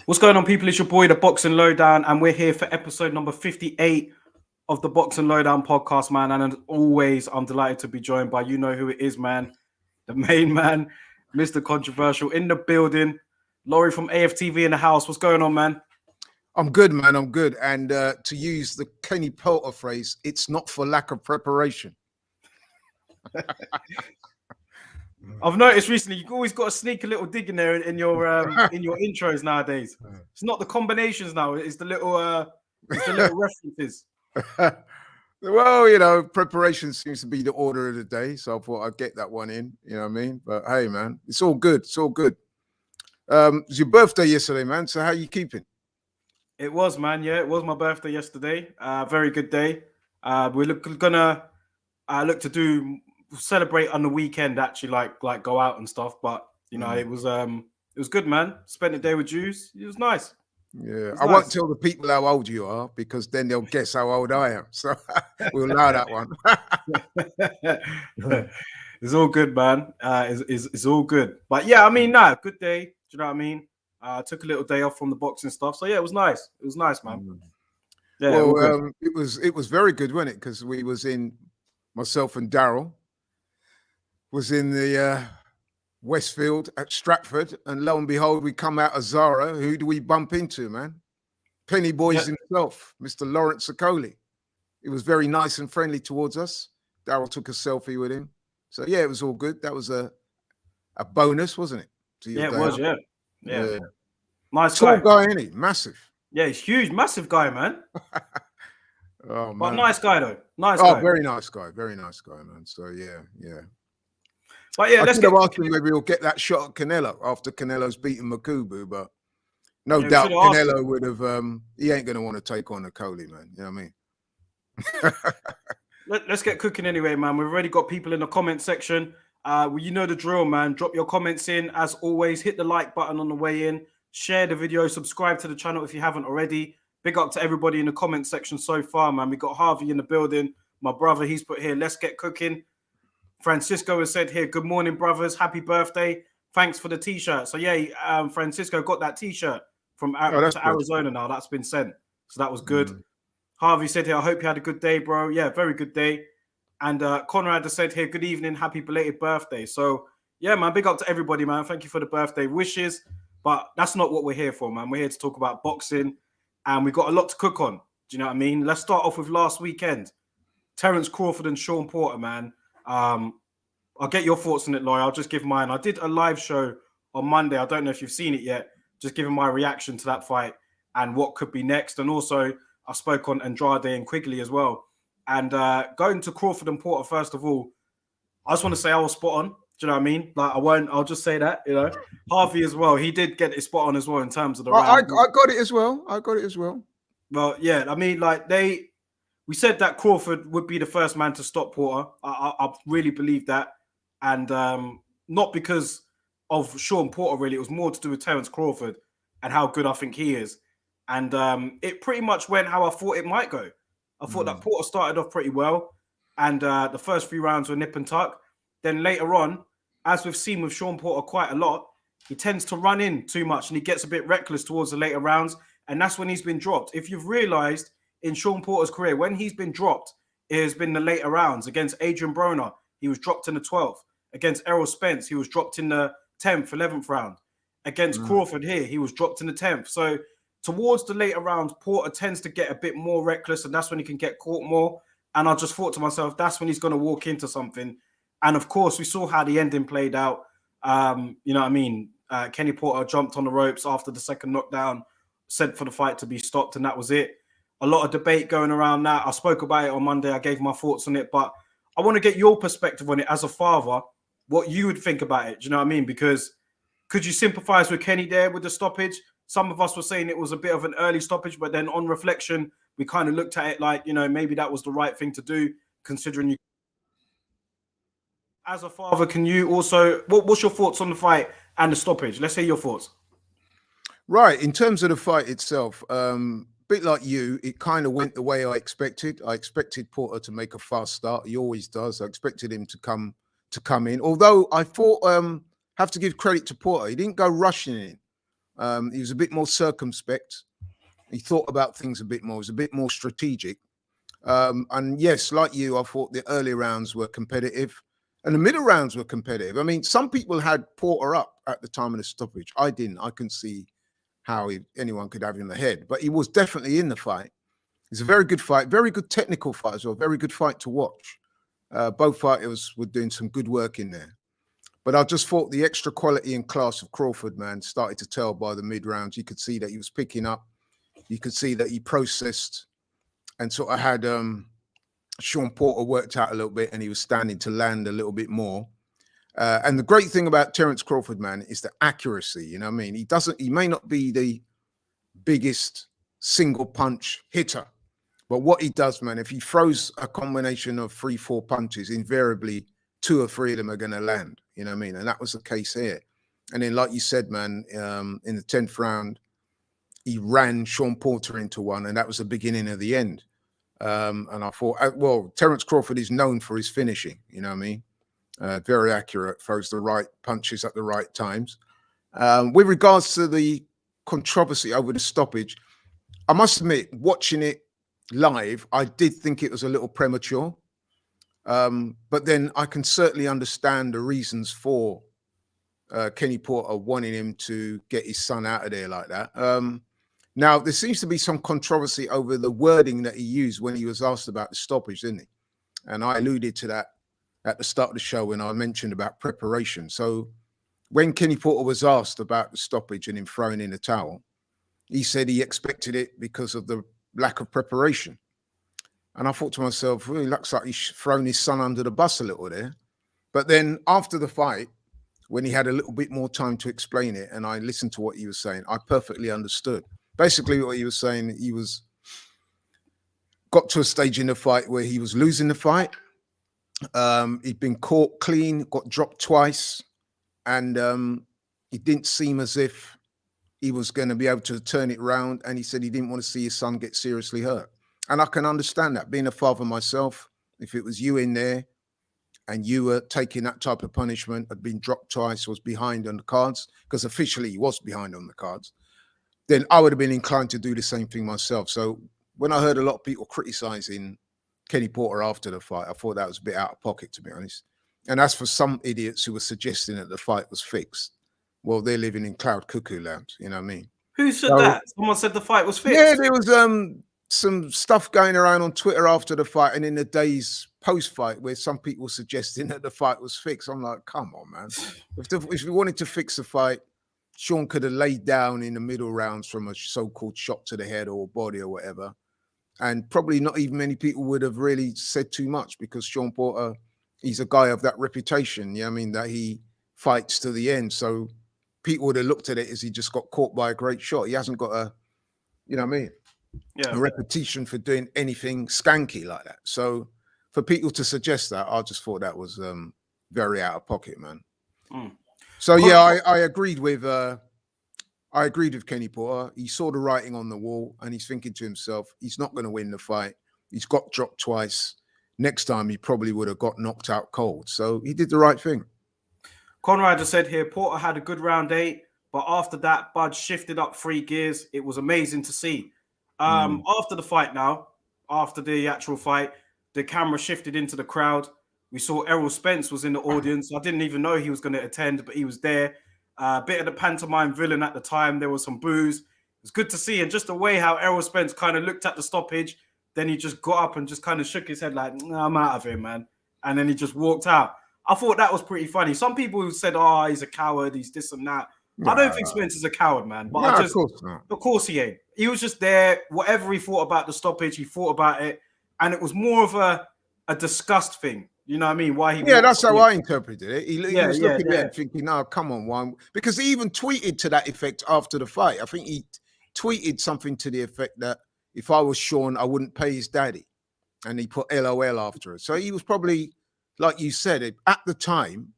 What's going on, people? It's your boy, the Boxing Lowdown, and we're here for episode number 58 of the Boxing Lowdown podcast, man. And as always, I'm delighted to be joined by you know who it is, man. The main man, Mr. Controversial in the building. Laurie from AFTV in the house. What's going on, man? I'm good, man. I'm good. And to use the Kenny Porter phrase, it's not for lack of preparation. I've noticed recently you've always got to sneak a little dig in there in your intros nowadays. It's not the combinations now; it's the little references. Well, you know, preparation seems to be the order of the day, so I thought I'd get that one in. You know what I mean? But hey, man, it's all good. It's all good. It was your birthday yesterday, man. So how you keeping? It was, man. Yeah, it was my birthday yesterday. Very good day. We're gonna look to celebrate on the weekend. Actually, like go out and stuff. But you know, it was good, man. Spent the day with Jews. It was nice. Yeah, I won't tell the people how old you are because then they'll guess how old I am. So we'll allow that one. It's all good, man. It's all good. But yeah, I mean, good day. Do you know what I mean? Took a little day off from the boxing stuff. So yeah, it was nice. It was nice, man. Yeah, well, it was very good, wasn't it? Because we was in, myself and Daryl was in the Westfield at Stratford, and lo and behold, we come out of Zara. Who do we bump into, man? Penny Boys himself, Mr. Lawrence Sokoli. He was very nice and friendly towards us. Daryl took a selfie with him. So yeah, it was all good. That was a bonus, wasn't it? Yeah, it was, yeah. Nice tall guy, isn't he? Massive. Yeah, he's huge, massive guy, man. Oh, man. But nice guy, though. Nice guy. Very nice guy. Very nice guy, man. So yeah. But yeah, let's get asking maybe we'll get that shot at Canelo after Canelo's beaten Makubu, but no doubt Canelo would have. He ain't going to want to take on Okoli, man. You know what I mean? Let's get cooking anyway, man. We've already got people in the comment section. Well, you know the drill, man. Drop your comments in. As always, hit the like button on the way in. Share the video. Subscribe to the channel if you haven't already. Big up to everybody in the comment section so far, man. We got Harvey in the building. My brother, he's put here, let's get cooking. Francisco has said here, good morning, brothers. Happy birthday. Thanks for the T-shirt. So, yeah, Francisco got that T-shirt from Arizona now. That's been sent. So that was good. Harvey said here, I hope you had a good day, bro. Yeah, very good day. And Conrad has said here, good evening. Happy belated birthday. So, yeah, man, big up to everybody, man. Thank you for the birthday wishes. But that's not what we're here for, man. We're here to talk about boxing. And we've got a lot to cook on. Do you know what I mean? Let's start off with last weekend. Terence Crawford and Sean Porter, man. I'll get your thoughts on it, Laurie. I'll just give mine. I did a live show on Monday. I don't know if you've seen it yet. Just giving my reaction to that fight and what could be next. And also, I spoke on Andrade and Quigley as well. And going to Crawford and Porter, first of all, I just want to say I was spot on. Do you know what I mean? Like, I'll just say that, you know. Harvey as well. He did get it spot on as well in terms of the round. I got it as well. Well, yeah, I mean, like, we said that Crawford would be the first man to stop Porter. I really believe that. And not because of Sean Porter, really. It was more to do with Terence Crawford and how good I think he is. And it pretty much went how I thought it might go. I thought that Porter started off pretty well. And the first few rounds were nip and tuck. Then later on, as we've seen with Sean Porter quite a lot, he tends to run in too much and he gets a bit reckless towards the later rounds. And that's when he's been dropped. If you've realized in Sean Porter's career, when he's been dropped, it has been the later rounds. Against Adrian Broner, he was dropped in the 12th. Against Errol Spence, he was dropped in the 10th, 11th round. Against Crawford here, he was dropped in the 10th. So towards the later rounds, Porter tends to get a bit more reckless, and that's when he can get caught more. And I just thought to myself, that's when he's going to walk into something. And of course, we saw how the ending played out. You know what I mean? Kenny Porter jumped on the ropes after the second knockdown, said for the fight to be stopped, and that was it. A lot of debate going around that. I spoke about it on Monday. I gave my thoughts on it, but I want to get your perspective on it as a father, what you would think about it. Do you know what I mean? Because could you sympathize with Kenny there with the stoppage? Some of us were saying it was a bit of an early stoppage, but then on reflection, we kind of looked at it like, you know, maybe that was the right thing to do, considering you. As a father, can you also, what's your thoughts on the fight and the stoppage? Let's hear your thoughts. Right. In terms of the fight itself, bit like you, it kind of went the way I expected. I expected Porter to make a fast start. He always does. I expected him to come in. Although I thought, have to give credit to Porter. He didn't go rushing in. He was a bit more circumspect. He thought about things a bit more. He was a bit more strategic. And yes, like you, I thought the early rounds were competitive and the middle rounds were competitive. I mean, some people had Porter up at the time of the stoppage. I didn't. I couldn't see how anyone could have him ahead, but he was definitely in the fight. It's a very good fight, very good technical fight as well, very good fight to watch. Both fighters were doing some good work in there. But I just thought the extra quality and class of Crawford, man, started to tell by the mid rounds. You could see that he was picking up. You could see that he processed and sort of had Sean Porter worked out a little bit and he was standing to land a little bit more. And the great thing about Terence Crawford, man, is the accuracy. You know what I mean? He may not be the biggest single punch hitter, but what he does, man, if he throws a combination of 3-4 punches, invariably 2 or 3 of them are going to land. You know what I mean? And that was the case here. And then, like you said, man, in the 10th round, he ran Sean Porter into one, and that was the beginning of the end. And I thought, well, Terence Crawford is known for his finishing. You know what I mean? Very accurate, throws the right punches at the right times. With regards to the controversy over the stoppage, I must admit, watching it live, I did think it was a little premature. But then I can certainly understand the reasons for Kenny Porter wanting him to get his son out of there like that. Now, there seems to be some controversy over the wording that he used when he was asked about the stoppage, didn't he? And I alluded to that at the start of the show when I mentioned about preparation. So when Kenny Porter was asked about the stoppage and him throwing in the towel, he said he expected it because of the lack of preparation. And I thought to myself, well, it looks like he's thrown his son under the bus a little there. But then after the fight, when he had a little bit more time to explain it, and I listened to what he was saying, I perfectly understood. Basically, what he was saying, he got to a stage in the fight where he was losing the fight. He'd been caught clean, got dropped twice, and it didn't seem as if he was going to be able to turn it around. And he said he didn't want to see his son get seriously hurt. And I can understand that. Being a father myself, if it was you in there and you were taking that type of punishment, had been dropped twice, was behind on the cards, because officially he was behind on the cards, then I would have been inclined to do the same thing myself. So when I heard a lot of people criticizing Kenny Porter after the fight, I thought that was a bit out of pocket, to be honest. And as for some idiots who were suggesting that the fight was fixed, well, they're living in cloud cuckoo land, you know what I mean? Who said that? Someone said the fight was fixed. Yeah, there was some stuff going around on Twitter after the fight and in the days post-fight where some people were suggesting that the fight was fixed. I'm like, come on, man. If we wanted to fix the fight, Sean could have laid down in the middle rounds from a so-called shot to the head or body or whatever. And probably not even many people would have really said too much, because Sean Porter, he's a guy of that reputation, you know what I mean, that he fights to the end. So people would have looked at it as he just got caught by a great shot. He hasn't got a, you know what I mean, a reputation for doing anything skanky like that. So for people to suggest that, I just thought that was very out of pocket, man. So yeah, I agreed with Kenny Porter. He saw the writing on the wall and he's thinking to himself, he's not going to win the fight. He's got dropped twice. Next time he probably would have got knocked out cold. So he did the right thing. Conrad has said here, Porter had a good round 8, but after that, Bud shifted up 3 gears. It was amazing to see. After the fight now, after the actual fight, the camera shifted into the crowd. We saw Errol Spence was in the audience. I didn't even know he was going to attend, but he was there. Bit of the pantomime villain at the time. There was some boos. It was good to see. And just the way how Errol Spence kind of looked at the stoppage, then he just got up and just kind of shook his head like, nah, I'm out of here, man. And then he just walked out. I thought that was pretty funny. Some people who said, oh, he's a coward, he's this and that. I don't think Spence is a coward, man. But of course he ain't. He was just there. Whatever he thought about the stoppage, he thought about it. And it was more of a disgust thing. You know what I mean? Why he? Yeah, that's how I interpreted it. He was looking at it and thinking, "No, come on, one." Because he even tweeted to that effect after the fight. I think he tweeted something to the effect that if I was Sean, I wouldn't pay his daddy, and he put LOL after it. So he was probably, like you said, at the time.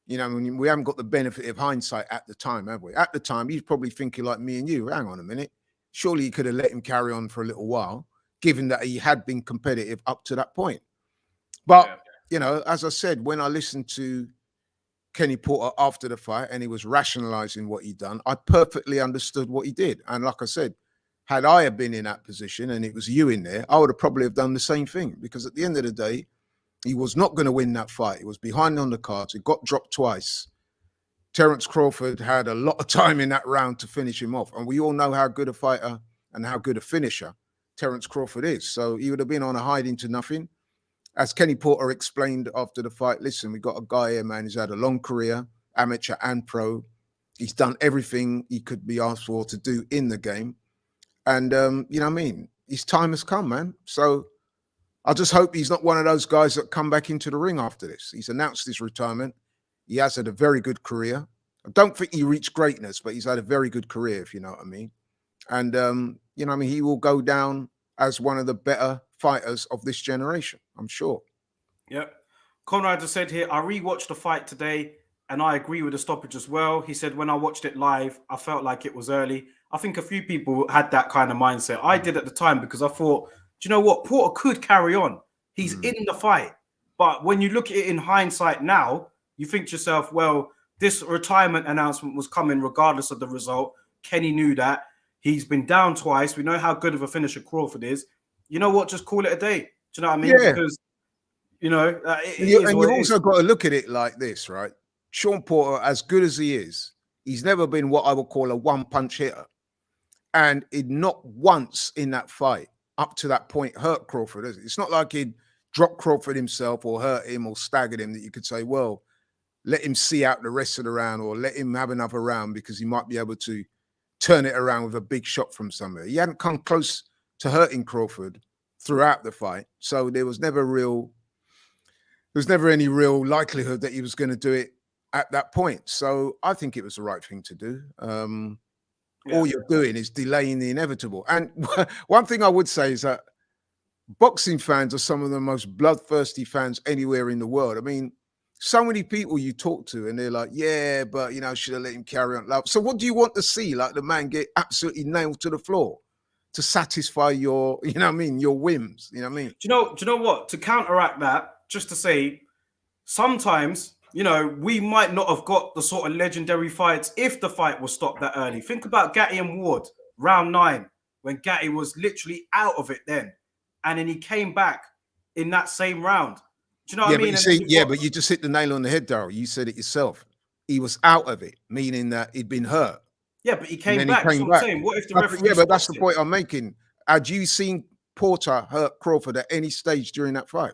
You know, I mean, we haven't got the benefit of hindsight at the time, have we? At the time, he's probably thinking like me and you. Hang on a minute. Surely he could have let him carry on for a little while, given that he had been competitive up to that point. But you know, as I said, when I listened to Kenny Porter after the fight and he was rationalizing what he'd done, I perfectly understood what he did. And like I said, had I have been in that position and it was you in there, I would have probably have done the same thing, because at the end of the day, he was not going to win that fight. He was behind on the cards. He got dropped twice. Terence Crawford had a lot of time in that round to finish him off. And we all know how good a fighter and how good a finisher Terence Crawford is. So he would have been on a hiding to nothing. As Kenny Porter explained after the fight, listen, we got a guy here, man, who's had a long career, amateur and pro. He's done everything he could be asked for to do in the game. And, you know what I mean? His time has come, man. So I just hope he's not one of those guys that come back into the ring after this. He's announced his retirement. He has had a very good career. I don't think he reached greatness, but he's had a very good career, if you know what I mean. And, you know what I mean? He will go down as one of the better fighters of this generation, I'm sure. Yep. Conrad has said here, I rewatched the fight today and I agree with the stoppage as well. He said, when I watched it live, I felt like it was early. I think a few people had that kind of mindset. I did at the time, because I thought, do you know what? Porter could carry on. He's in the fight. But when you look at it in hindsight now, you think to yourself, well, this retirement announcement was coming regardless of the result. Kenny knew that. He's been down twice. We know how good of a finisher Crawford is. You know what? Just call it a day. Do you know what I mean? Yeah. Because, you know, and you've also got to look at it like this, right? Sean Porter, as good as he is, he's never been what I would call a one-punch hitter. And it not once in that fight, up to that point, hurt Crawford, is it? It's not like he'd drop Crawford himself or hurt him or staggered him that you could say, well, let him see out the rest of the round or let him have another round because he might be able to turn it around with a big shot from somewhere. He hadn't come close to hurting Crawford throughout the fight. So there was never any real likelihood that he was going to do it at that point. So I think it was the right thing to do. All you're doing is delaying the inevitable. And one thing I would say is that boxing fans are some of the most bloodthirsty fans anywhere in the world. I mean, so many people you talk to and they're like, yeah, but, you know, should have let him carry on. So what do you want to see? Like the man get absolutely nailed to the floor to satisfy your, you know what I mean, your whims, you know what I mean? Do you know what? To counteract that, just to say, sometimes, you know, we might not have got the sort of legendary fights if the fight was stopped that early. Think about Gatti and Ward, round 9, when Gatti was literally out of it then. And then he came back in that same round. Do you know what I mean? But you just hit the nail on the head, Daryl. You said it yourself. He was out of it, meaning that he'd been hurt. Yeah, but he came back. That's what I'm saying. What if the referee? Yeah, but that's the point I'm making. Had you seen Porter hurt Crawford at any stage during that fight?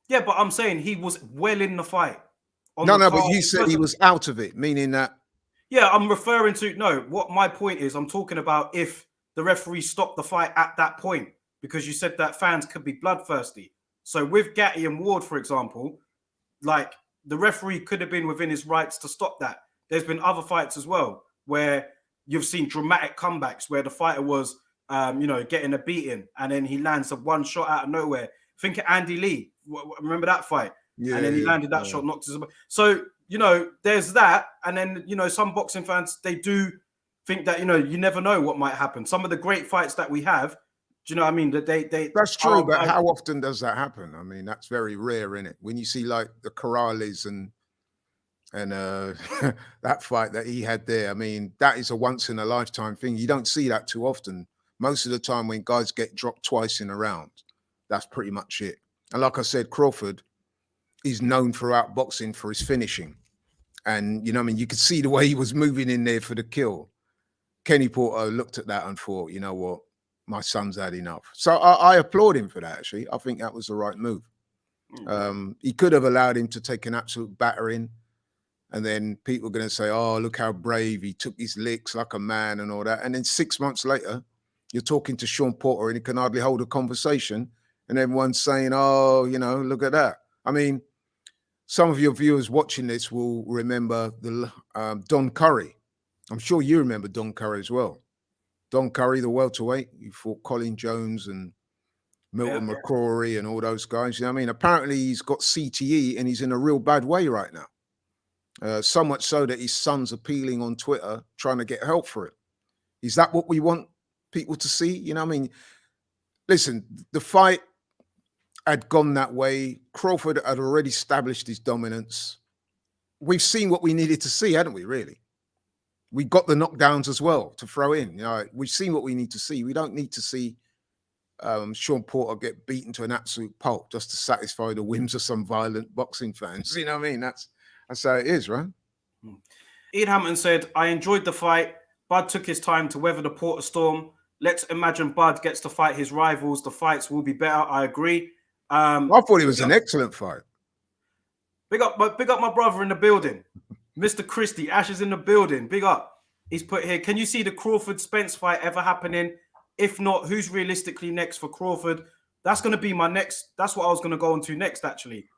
Yeah, but I'm saying he was well in the fight. No, but you said he was out of it, meaning that. Yeah, I'm referring to, no, what my point is, I'm talking about if the referee stopped the fight at that point, because you said that fans could be bloodthirsty. So with Gatti and Ward, for example, like the referee could have been within his rights to stop that. There's been other fights as well where you've seen dramatic comebacks where the fighter was, you know, getting a beating and then he lands a one shot out of nowhere. Think of Andy Lee. Remember that fight? Yeah, and then he landed that shot, knocked his. So, you know, there's that. And then, you know, some boxing fans, they do think that, you know, you never know what might happen. Some of the great fights that we have, do you know what I mean? That they That's true, but how often does that happen? I mean, that's very rare, isn't it? When you see like the Corrales and that fight that he had there, I mean, that is a once in a lifetime thing. You don't see that too often. Most of the time when guys get dropped twice in a round, that's pretty much it. And like I said, Crawford is known throughout boxing for his finishing. And, you know what I mean? You could see the way he was moving in there for the kill. Kenny Porter looked at that and thought, you know what? My son's had enough. So I applaud him for that, actually. I think that was the right move. He could have allowed him to take an absolute battering. And then people are going to say, oh, look how brave. He took his licks like a man and all that. And then 6 months later, you're talking to Sean Porter and he can hardly hold a conversation. And everyone's saying, oh, you know, look at that. I mean, some of your viewers watching this will remember the Don Curry. I'm sure you remember Don Curry as well. Don Curry, the welterweight, he fought Colin Jones and Milton McCrory and all those guys. You know what I mean? Apparently he's got CTE and he's in a real bad way right now. So much so that his son's appealing on Twitter, trying to get help for it. Is that what we want people to see? You know what I mean? Listen, the fight had gone that way. Crawford had already established his dominance. we've seen what we needed to see, hadn't we? Really, we got the knockdowns as well to throw in. You know, we've seen what we need to see. We don't need to see Sean Porter get beaten to an absolute pulp just to satisfy the whims of some violent boxing fans. You know what I mean? That's how it is, right? Ian Hampton said, "I enjoyed the fight. Bud took his time to weather the Porter storm. Let's imagine Bud gets to fight his rivals. The fights will be better." I agree. I thought it was an excellent fight. Big up my brother in the building, Mr. Christie. Ash is in the building. Big up. He's put here, can you see the Crawford-Spence fight ever happening? If not, who's realistically next for Crawford? That's going to be my next. That's what I was going to go on to next, actually.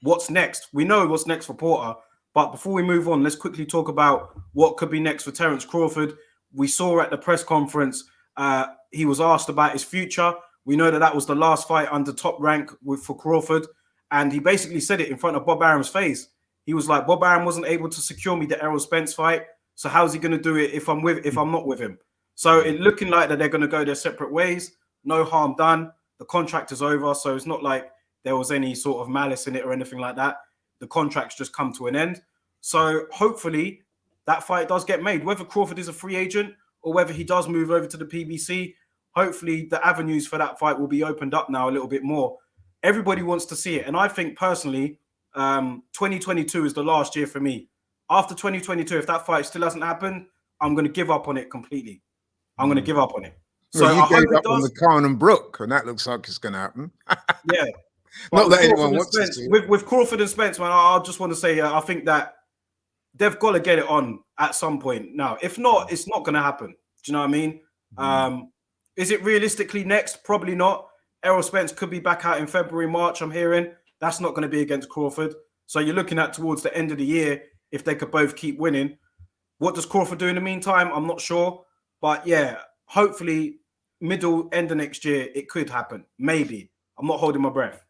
What's next? We know what's next for Porter. But before we move on, let's quickly talk about what could be next for Terence Crawford. We saw at the press conference, he was asked about his future. We know that was the last fight under Top Rank for Crawford. And he basically said it in front of Bob Arum's face. He was like, Bob Arum wasn't able to secure me the Errol Spence fight. So how's he going to do it if I'm not with him? So it's looking like that they're going to go their separate ways. No harm done. The contract is over. So it's not like there was any sort of malice in it or anything like that. The contract's just come to an end. So hopefully that fight does get made. Whether Crawford is a free agent or whether he does move over to the PBC, hopefully the avenues for that fight will be opened up now a little bit more. Everybody wants to see it. And I think personally, 2022 is the last year for me. After 2022, if that fight still hasn't happened, I'm going to give up on it completely. I'm going to give up on it. So well, you gave up on the Khan and Brook, and that looks like it's going to happen. Yeah. Not that anyone wants to see it. With Crawford and Spence, man, I just want to say, I think that they've got to get it on at some point now. If not, it's not going to happen. Do you know what I mean? Is it realistically next? Probably not. Errol Spence could be back out in February, March, I'm hearing. That's not going to be against Crawford. So you're looking at towards the end of the year, if they could both keep winning. What does Crawford do in the meantime? I'm not sure. But yeah, hopefully middle, end of next year, it could happen. Maybe. I'm not holding my breath.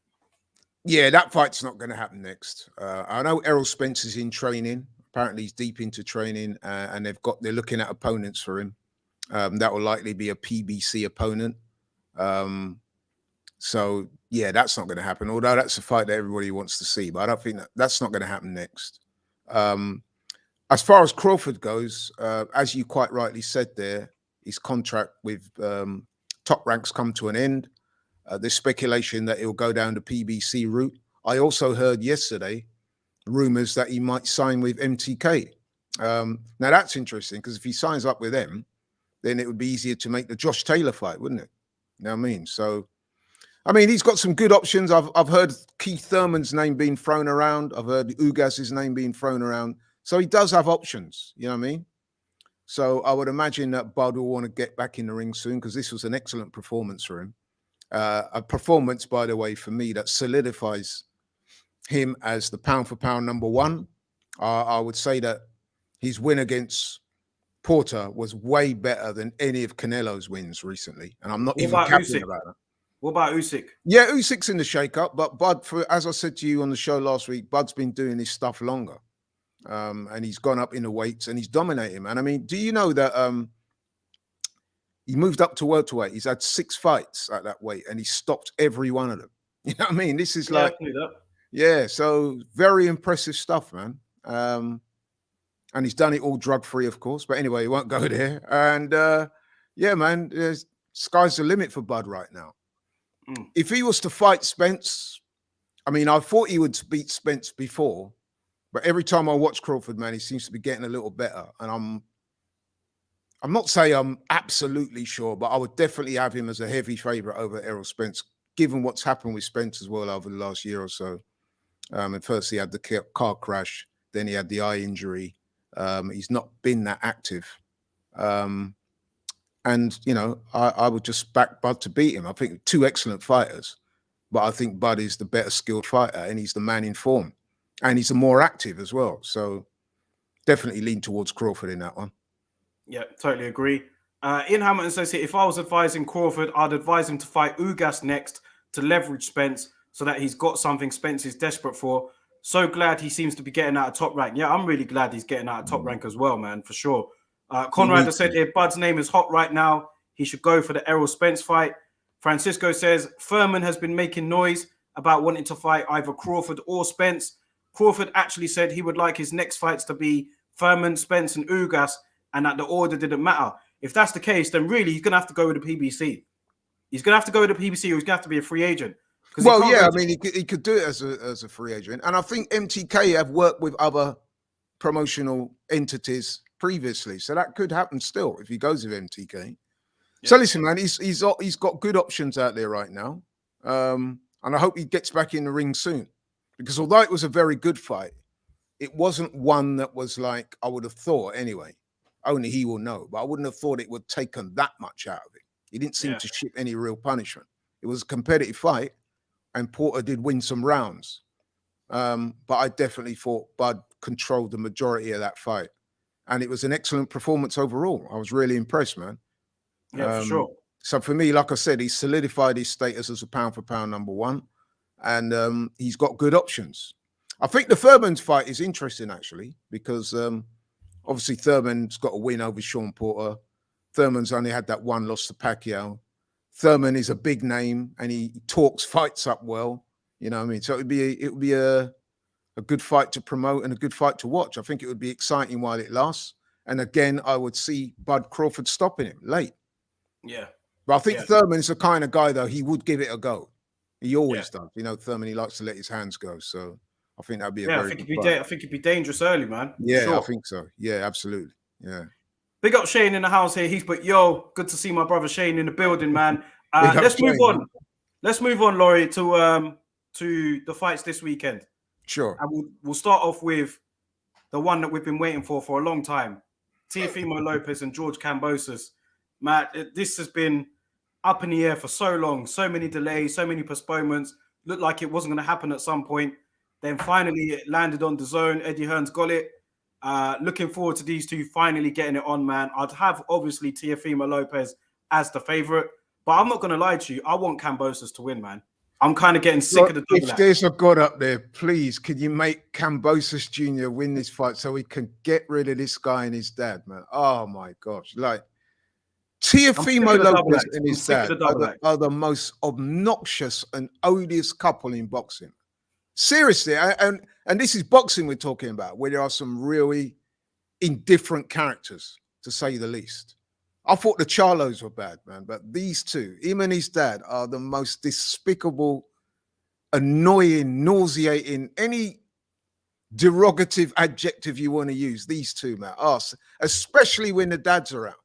Yeah, that fight's not going to happen next. I know Errol Spence is in training. Apparently he's deep into training, and they're looking at opponents for him. That will likely be a PBC opponent. So yeah, that's not going to happen. Although that's a fight that everybody wants to see, but I don't think that's not going to happen next. As far as Crawford goes, as you quite rightly said there, his contract with Top Rank's come to an end. There's speculation that he'll go down the PBC route. I also heard yesterday rumors that he might sign with MTK. Now that's interesting because if he signs up with them, then it would be easier to make the Josh Taylor fight, wouldn't it? You know what I mean? So, I mean, he's got some good options. I've heard Keith Thurman's name being thrown around. I've heard Ugas's name being thrown around. So he does have options, you know what I mean? So I would imagine that Bud will want to get back in the ring soon because this was an excellent performance for him. A performance, by the way, for me that solidifies him as the pound-for-pound number one. I would say that his win against Porter was way better than any of Canelo's wins recently. And I'm not even capping about that. What about Usyk? Yeah, Usyk's in the shake-up, but Bud, as I said to you on the show last week, Bud's been doing this stuff longer. And he's gone up in the weights and he's dominating, man. I mean, do you know that he moved up to welterweight? He's had 6 fights at that weight and he stopped every one of them. You know what I mean? This is like, yeah, so very impressive stuff, man. And he's done it all drug-free, of course. But anyway, he won't go there. And yeah, man, sky's the limit for Bud right now. If he was to fight Spence, I mean, I thought he would beat Spence before, but every time I watch Crawford, man, he seems to be getting a little better. And I'm not saying I'm absolutely sure, but I would definitely have him as a heavy favorite over Errol Spence, given what's happened with Spence as well over the last year or so. At first he had the car crash, then he had the eye injury. He's not been that active. And, you know, I would just back Bud to beat him. I think 2 excellent fighters, but I think Bud is the better skilled fighter and he's the man in form. And he's more active as well. So definitely lean towards Crawford in that one. Yeah, totally agree. Ian Hamilton says here, if I was advising Crawford, I'd advise him to fight Ugas next to leverage Spence so that he's got something Spence is desperate for. So glad he seems to be getting out of Top Rank. Yeah, I'm really glad he's getting out of Top Rank as well, man, for sure. Conrad has said here, Bud's name is hot right now. He should go for the Errol Spence fight. Francisco says, Furman has been making noise about wanting to fight either Crawford or Spence. Crawford actually said he would like his next fights to be Thurman, Spence, and Ugas, and that the order didn't matter. If that's the case, then really he's going to have to go with the PBC. He's going to have to go with the PBC, or he's going to have to be a free agent. Well, yeah, I mean, he could do it as a free agent. And I think MTK have worked with other promotional entities previously. So that could happen still if he goes with MTK. Yeah. So listen, man, he's got good options out there right now. And I hope he gets back in the ring soon. Because although it was a very good fight, it wasn't one that was like, I would have thought anyway. Only he will know. But I wouldn't have thought it would have taken that much out of it. He didn't seem to ship any real punishment. It was a competitive fight. And Porter did win some rounds. But I definitely thought Bud controlled the majority of that fight. And it was an excellent performance overall. I was really impressed, man. Yeah, for sure. So for me, like I said, he solidified his status as a pound-for-pound number one. And he's got good options. I think the Thurman's fight is interesting, actually, because obviously Thurman's got a win over Sean Porter. Thurman's only had that one loss to Pacquiao. Thurman is a big name and he talks fights up well. You know what I mean? So it would be a good fight to promote and a good fight to watch. I think it would be exciting while it lasts. And again, I would see Bud Crawford stopping him late. Yeah. But I think Thurman's the kind of guy, though, he would give it a go. He always does. You know, Thurman, he likes to let his hands go. So I think that'd be a very good fight. I think it'd be dangerous early, man. Yeah, sure. I think so. Yeah, absolutely. Yeah. Big up Shane in the house here. He's but yo, good to see my brother Shane in the building, man. Let's move on. Man. Let's move on, Laurie, to the fights this weekend. Sure. And we'll start off with the one that we've been waiting for a long time. Teofimo Lopez and George Kambosos. Matt, this has been up in the air for so long. So many delays, so many postponements. Looked like it wasn't going to happen at some point. Then finally it landed on the zone. Eddie Hearn's got it. Looking forward to these two finally getting it on, man. I'd have obviously Teofimo Lopez as the favorite, but I'm not going to lie to you. I want Kambosos to win, man. I'm kind of getting sick of the double. If there's a God up there, please, could you make Kambosos Jr. win this fight so we can get rid of this guy and his dad, man? Oh my gosh. Like, Teofimo Lopez and his dad are the most obnoxious and odious couple in boxing. Seriously, and this is boxing we're talking about, where there are some really indifferent characters, to say the least. I thought the Charlos were bad, man, but these two, him and his dad, are the most despicable, annoying, nauseating, any derogative adjective you want to use. These two, man, especially when the dad's around.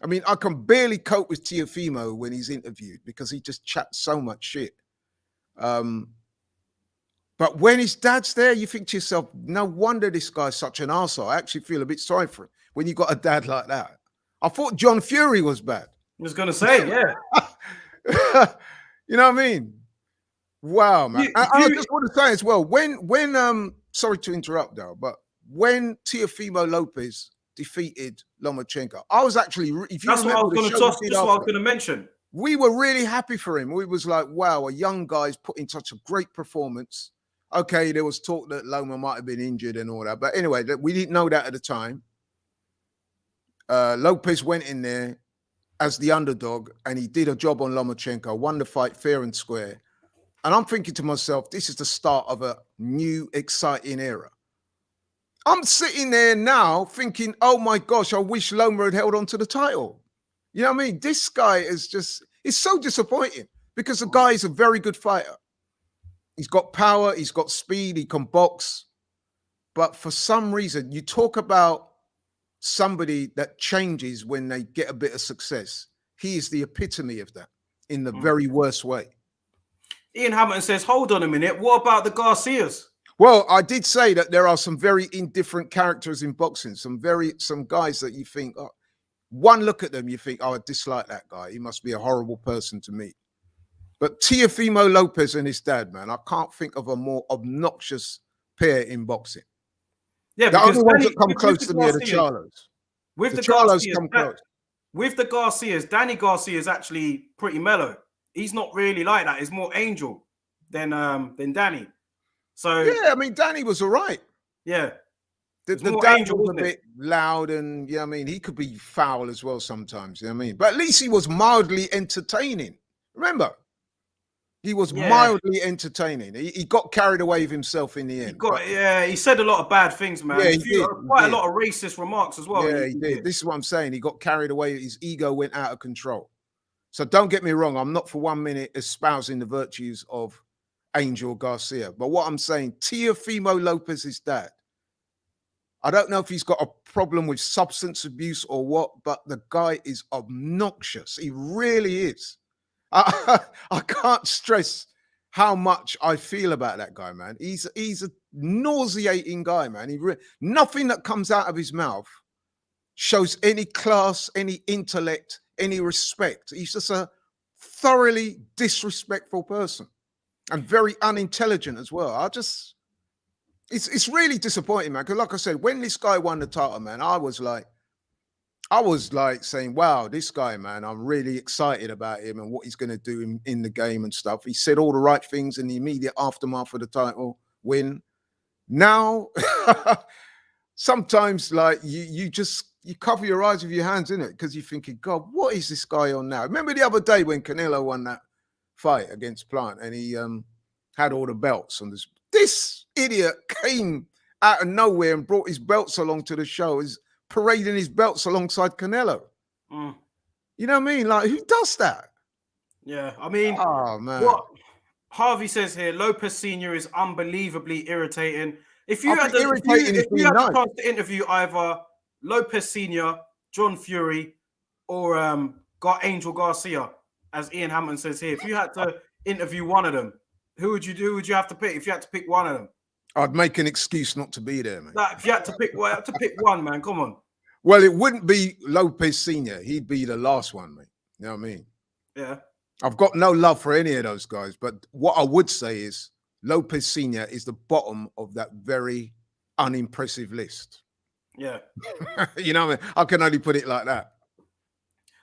I mean, I can barely cope with Teofimo when he's interviewed because he just chats so much shit. But when his dad's there, you think to yourself, no wonder this guy's such an arsehole. I actually feel a bit sorry for him when you got a dad like that. I thought John Fury was bad. I was going to say, yeah. You know what I mean? Wow, man. I just want to say as well, when sorry to interrupt, though, but when Teofimo Lopez defeated Lomachenko, I was actually, if you remember, that's what I was going to mention. We were really happy for him. We was like, wow, a young guy's put in such a great performance. Okay, there was talk that Loma might have been injured and all that. But anyway, we didn't know that at the time. Lopez went in there as the underdog and he did a job on Lomachenko, won the fight fair and square. And I'm thinking to myself, this is the start of a new, exciting era. I'm sitting there now thinking, oh my gosh, I wish Loma had held on to the title. You know what I mean? This guy is just, it's so disappointing because the guy is a very good fighter. He's got power, he's got speed, he can box. But for some reason, you talk about somebody that changes when they get a bit of success. He is the epitome of that in the very worst way. Ian Hamilton says, hold on a minute. What about the Garcias? Well, I did say that there are some very indifferent characters in boxing, some guys that you think, oh, one look at them, you think, oh, I dislike that guy. He must be a horrible person to meet. But Teofimo Lopez and his dad, man, I can't think of a more obnoxious pair in boxing. Yeah, the only ones that come close to me are the Charlos. With the Charlos come close. With the Garcias, Danny Garcia is actually pretty mellow. He's not really like that. He's more angel than Danny. So yeah, I mean, Danny was all right. Yeah. The dad was a bit loud and, I mean, he could be foul as well sometimes, you know what I mean? But at least he was mildly entertaining. Remember? He was mildly entertaining. He got carried away with himself in the end. He said a lot of bad things, man. Yeah, he did. Quite a lot of racist remarks as well. Yeah, he did. This is what I'm saying. He got carried away. His ego went out of control. So don't get me wrong. I'm not for 1 minute espousing the virtues of Angel Garcia. But what I'm saying, Teofimo Lopez's dad, I don't know if he's got a problem with substance abuse or what, but the guy is obnoxious. He really is. I can't stress how much I feel about that guy, man. He's a nauseating guy, man. Nothing that comes out of his mouth shows any class, any intellect, any respect. He's just a thoroughly disrespectful person and very unintelligent as well. It's really disappointing, man. Because like I said, when this guy won the title, man, I was like saying, wow, this guy, man, I'm really excited about him and what he's going to do in the game and stuff. He said all the right things in the immediate aftermath of the title win. Now, sometimes like you cover your eyes with your hands in it because you're thinking, God, what is this guy on now? Remember the other day when Canelo won that fight against Plant and he had all the belts on this idiot came out of nowhere and brought his belts along to the show. He's parading his belts alongside Canelo. You know what I mean? Like, who does that? Yeah, I mean, oh man, what Harvey says here, Lopez Senior is unbelievably irritating. If you had the chance to interview either Lopez Senior, John Fury, or Angel Garcia, as Ian Hammond says here, if you had to interview one of them, who would you do? Who would you have to pick? If you had to pick one of them, I'd make an excuse not to be there, man. Like, if you had to pick, one, man. Come on. Well, it wouldn't be Lopez Senior. He'd be the last one, mate. You know what I mean? Yeah. I've got no love for any of those guys, but what I would say is Lopez Senior is the bottom of that very unimpressive list. Yeah. You know what I mean? I can only put it like that.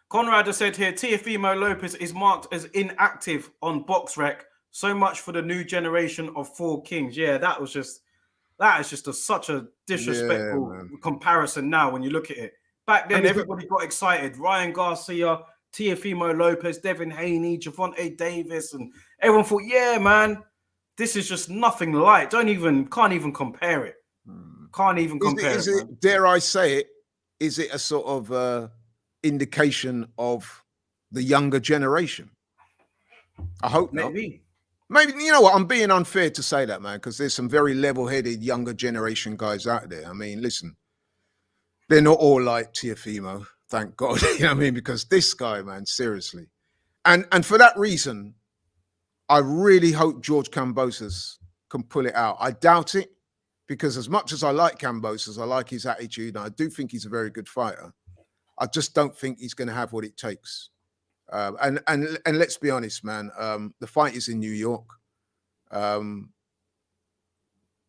Conrad has said here, Teofimo Lopez is marked as inactive on BoxRec. So much for the new generation of Four Kings. Yeah, that is just such a disrespectful comparison now when you look at it. Back then, everybody got excited. Ryan Garcia, Teofimo Lopez, Devin Haney, Javonte Davis, and everyone thought, yeah, man, this is just nothing like. Can't even compare it. Can't even compare it. Dare I say it, is it a sort of indication of the younger generation? I hope not. Maybe, you know what, I'm being unfair to say that, man, because there's some very level-headed younger generation guys out there. I mean, listen, they're not all like Teofimo, thank God. You know what I mean? Because this guy, man, seriously. And for that reason, I really hope George Kambosos can pull it out. I doubt it, because as much as I like Kambosos, I like his attitude, and I do think he's a very good fighter. I just don't think he's going to have what it takes. And let's be honest, man. The fight is in New York.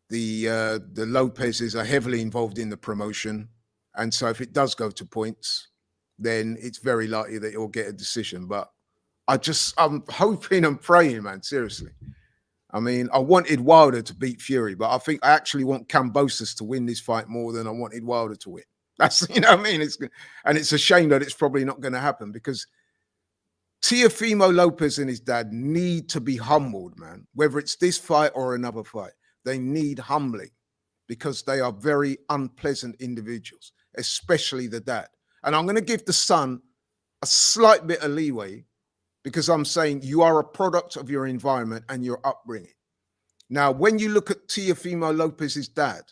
The Lopez's are heavily involved in the promotion, and so if it does go to points, then it's very likely that he'll get a decision. But I'm hoping and praying, man. Seriously. I mean, I wanted Wilder to beat Fury, but I think I actually want Kambosos to win this fight more than I wanted Wilder to win. That's, you know what I mean? It's a shame that it's probably not going to happen, because Teofimo Lopez and his dad need to be humbled, man. Whether it's this fight or another fight, they need humbling, because they are very unpleasant individuals, especially the dad. And I'm going to give the son a slight bit of leeway, because I'm saying you are a product of your environment and your upbringing. Now, when you look at Teofimo Lopez's dad,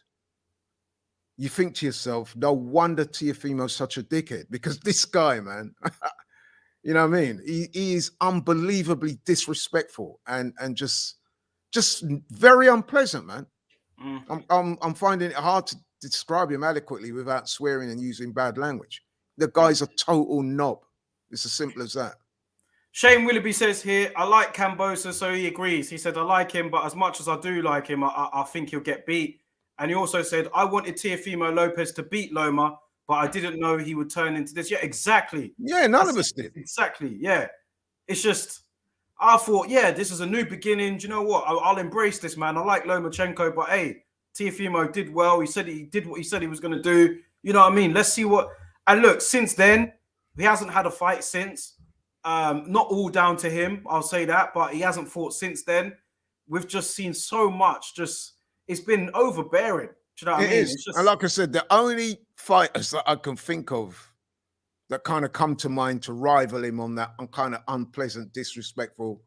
you think to yourself, no wonder Teofimo's such a dickhead, because this guy, man, you know what I mean? He is unbelievably disrespectful and just very unpleasant, man. I'm finding it hard to describe him adequately without swearing and using bad language. The guy's a total knob. It's as simple as that. Shane Willoughby says here, I like Kambosos, so he agrees. He said, I like him, but as much as I do like him, I think he'll get beat. And he also said, I wanted Teofimo Lopez to beat Loma, but I didn't know he would turn into this. Yeah, exactly. Yeah, none of us did. Exactly, yeah. It's just, I thought, yeah, this is a new beginning. Do you know what? I'll embrace this, man. I like Lomachenko, but hey, Teofimo did well. He said he did what he said he was going to do. You know what I mean? Let's see what... And look, since then, he hasn't had a fight since. Not all down to him, I'll say that, but he hasn't fought since then. We've just seen so much. It's been overbearing. Do you know what I mean? Is. It's just, And like I said, the only fighters that I can think of that kind of come to mind to rival him on that kind of unpleasant, disrespectful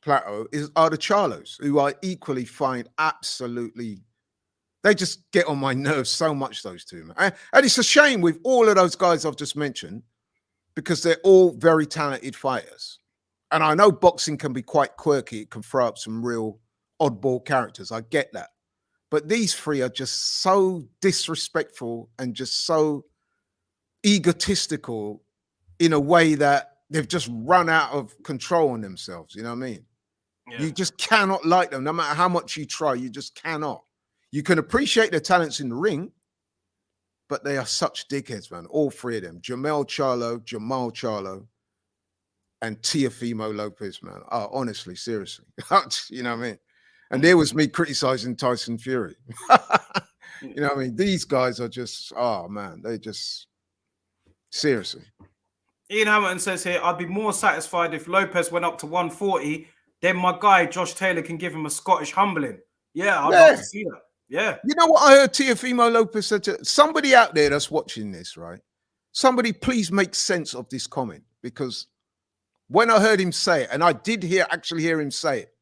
plateau are the Charlos, who I equally find absolutely, they just get on my nerves so much, those two, man. And it's a shame with all of those guys I've just mentioned, because they're all very talented fighters. And I know boxing can be quite quirky. It can throw up some real oddball characters. I get that. But these three are just so disrespectful and just so egotistical in a way that they've just run out of control on themselves. You know what I mean? Yeah. You just cannot like them. No matter how much you try, you just cannot. You can appreciate their talents in the ring, but they are such dickheads, man. All three of them. Jamal Charlo, and Teofimo Lopez, man. Oh, honestly, seriously. You know what I mean? And there was me criticizing Tyson Fury. You know what I mean? These guys are just, oh, man, they just, seriously. Ian Hamilton says here, I'd be more satisfied if Lopez went up to 140, then my guy, Josh Taylor, can give him a Scottish humbling. Yeah, I'd love to see that. Yeah. You know what I heard Teofimo Lopez said to somebody out there that's watching this, right? Somebody please make sense of this comment, because when I heard him say it, and I did actually hear him say it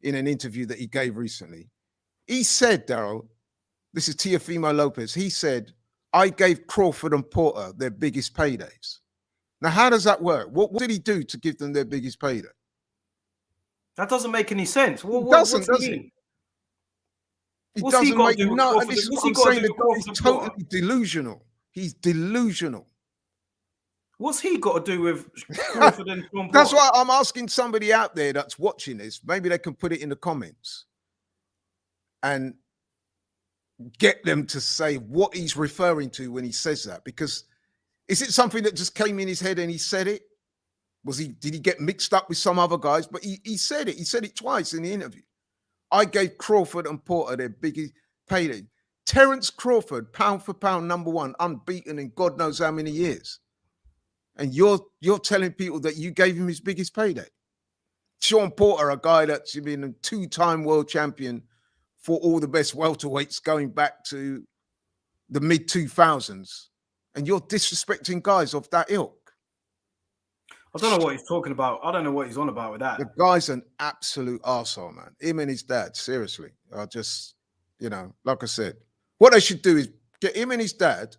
in an interview that he gave recently, he said, Daryl, this is Teofimo Lopez, he said, I gave Crawford and Porter their biggest paydays. Now, how does that work? What did he do to give them their biggest payday? That doesn't make any sense. It doesn't, does it? It doesn't make no. This is what I'm saying. The guy is totally delusional. He's delusional. What's he got to do with Crawford and Porter? That's why I'm asking somebody out there that's watching this. Maybe they can put it in the comments and get them to say what he's referring to when he says that. Because is it something that just came in his head and he said it? Did he get mixed up with some other guys? But he said it. He said it twice in the interview. I gave Crawford and Porter their biggest payday. Terence Crawford, pound for pound, #1, unbeaten in God knows how many years. And you're telling people that you gave him his biggest payday. Sean Porter, a guy that's been a 2-time world champion for all the best welterweights going back to the mid-2000s. And you're disrespecting guys of that ilk. I don't know what he's talking about. I don't know what he's on about with that. The guy's an absolute arsehole, man. Him and his dad, seriously, are just, you know, like I said, what they should do is get him and his dad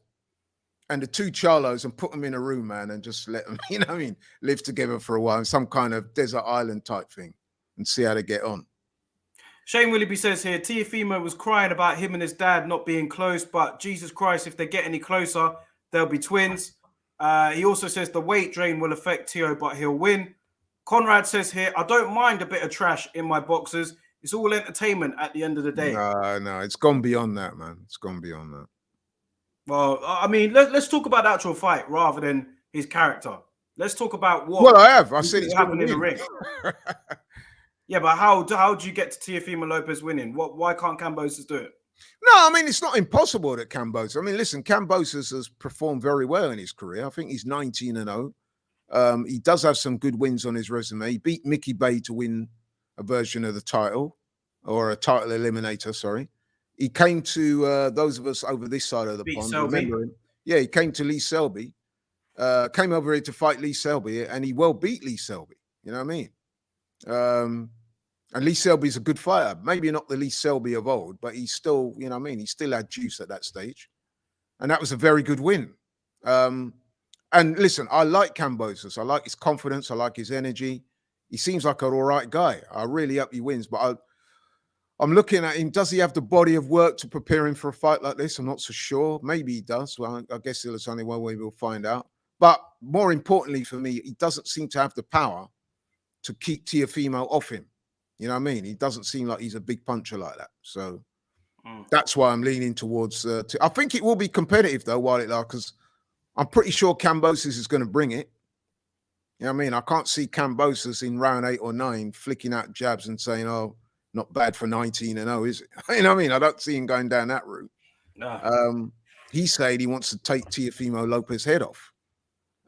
and the two Charlos and put them in a room, man, and just let them, you know what I mean, live together for a while in some kind of desert island type thing and see how they get on. Shane Willoughby says here, Teofimo was crying about him and his dad not being close, but Jesus Christ, if they get any closer, they'll be twins. He also says the weight drain will affect Teo, but he'll win. Conrad says here, I don't mind a bit of trash in my boxers. It's all entertainment at the end of the day. No, it's gone beyond that, man. It's gone beyond that. Well, I mean, let's talk about the actual fight rather than his character. Let's talk about what. Well, I have. I said it's happened in the ring. Yeah, but how do you get to Teofimo Lopez winning? Why can't Kambosos do it? No, I mean, it's not impossible that Kambosos. I mean, listen, Kambosos has performed very well in his career. I think he's 19-0. He does have some good wins on his resume. He beat Mickey Bay to win a version of the title, or a title eliminator, sorry. He came to those of us over this side of the pond. Remember him? Yeah, he came to Lee Selby. Came over here to fight Lee Selby, and he well beat Lee Selby. You know what I mean? And Lee Selby's a good fighter. Maybe not the Lee Selby of old, but he's still, you know what I mean? He still had juice at that stage. And that was a very good win. And listen, I like Kambosos. I like his confidence. I like his energy. He seems like an all right guy. I really hope he wins. But I'm looking at him. Does he have the body of work to prepare him for a fight like this? I'm not so sure. Maybe he does. Well, I guess there's only one way we'll find out. But more importantly for me, he doesn't seem to have the power to keep Teofimo off him. You know what I mean? He doesn't seem like he's a big puncher like that. So that's why I'm leaning towards... I think it will be competitive, though, while it lasts, because I'm pretty sure Kambosos is going to bring it. You know what I mean? I can't see Kambosos in round 8 or 9 flicking out jabs and saying, oh, not bad for 19-0, is it? You know what I mean? I don't see him going down that route. No. He said he wants to take Teofimo Lopez's head off.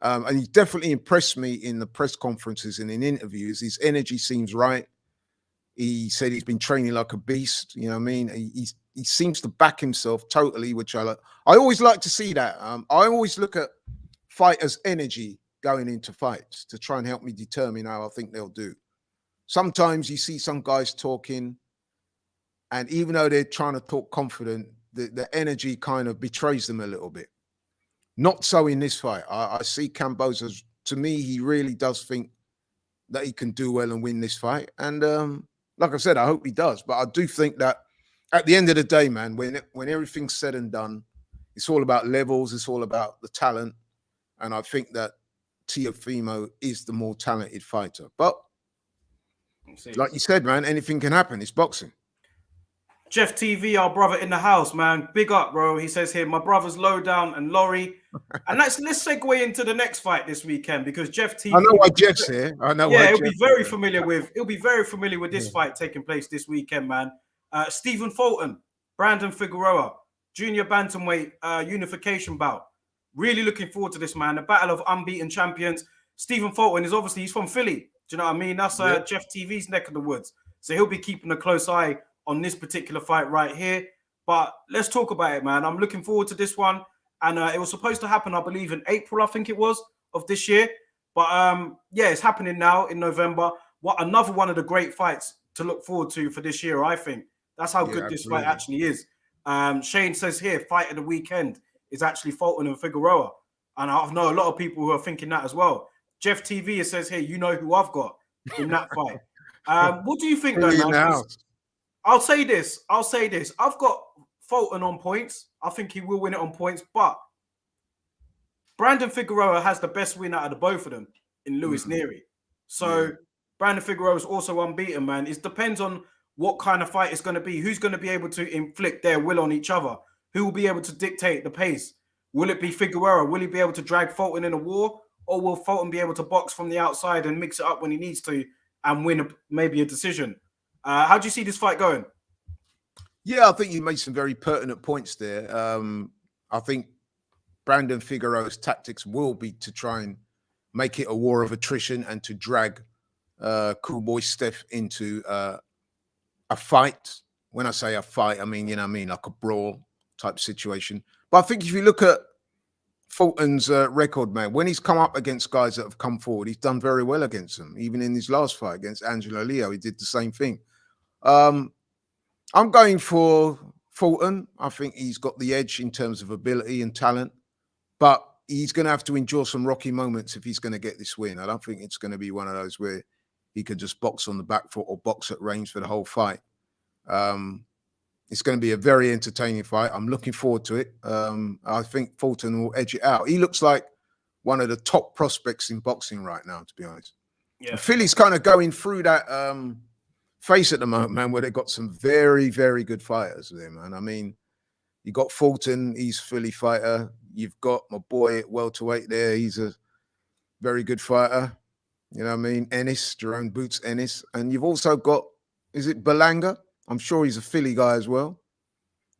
And he definitely impressed me in the press conferences and in interviews. His energy seems right. He said he's been training like a beast. You know what I mean? He seems to back himself totally, which I like. I always like to see that. I always look at fighters' energy going into fights to try and help me determine how I think they'll do. Sometimes you see some guys talking, and even though they're trying to talk confident, the energy kind of betrays them a little bit. Not so in this fight. I see Kambosos. To me, he really does think that he can do well and win this fight. And like I said, I hope he does. But I do think that at the end of the day, man, when everything's said and done, it's all about levels. It's all about the talent. And I think that Teofimo is the more talented fighter. But like you said, man, anything can happen. It's boxing. Jeff TV, our brother in the house, man. Big up, bro. He says here, my brothers Lowdown and Laurie. And let's segue into the next fight this weekend, because Jeff TV. I know why Jeff's here. I know. Yeah, he'll be very familiar with this fight taking place this weekend, man. Stephen Fulton, Brandon Figueroa, junior bantamweight unification bout. Really looking forward to this, man. The battle of unbeaten champions. Stephen Fulton is obviously, he's from Philly. Do you know what I mean? That's Jeff TV's neck of the woods. So he'll be keeping a close eye on this particular fight right here. But let's talk about it, man. I'm looking forward to this one. And it was supposed to happen, I believe, in April, I think it was, of this year. But yeah, it's happening now in November. What another one of the great fights to look forward to for this year, I think. That's how good this fight actually is. Shane says here, fight of the weekend is actually Fulton and Figueroa. And I know a lot of people who are thinking that as well. Jeff TV says here, you know who I've got in that fight. What do you think, though, man? I'll say this. I've got Fulton on points. I think he will win it on points. But Brandon Figueroa has the best win out of the both of them in Lewis Neary. So Brandon Figueroa is also unbeaten, man. It depends on what kind of fight it's going to be. Who's going to be able to inflict their will on each other? Who will be able to dictate the pace? Will it be Figueroa? Will he be able to drag Fulton in a war? Or will Fulton be able to box from the outside and mix it up when he needs to and win maybe a decision? How do you see this fight going? Yeah, I think you made some very pertinent points there. I think Brandon Figueroa's tactics will be to try and make it a war of attrition and to drag Cool Boy Steph into a fight. When I say a fight, I mean, like a brawl type situation. But I think if you look at Fulton's record, man, when he's come up against guys that have come forward, he's done very well against them. Even in his last fight against Angelo Leo, he did the same thing. I'm going for Fulton. I think he's got the edge in terms of ability and talent, but he's going to have to endure some rocky moments if he's going to get this win. I don't think it's going to be one of those where he could just box on the back foot or box at range for the whole fight. It's going to be a very entertaining fight. I'm looking forward to it. I think Fulton will edge it out. He looks like one of the top prospects in boxing right now, to be honest. Yeah. Philly's kind of going through that phase at the moment, man, where they've got some very, very good fighters there, man. I mean, you got Fulton, he's a Philly fighter. You've got my boy at welterweight there. He's a very good fighter. You know what I mean? Ennis, Jerome Boots Ennis. And you've also got, is it Berlanga? I'm sure he's a Philly guy as well.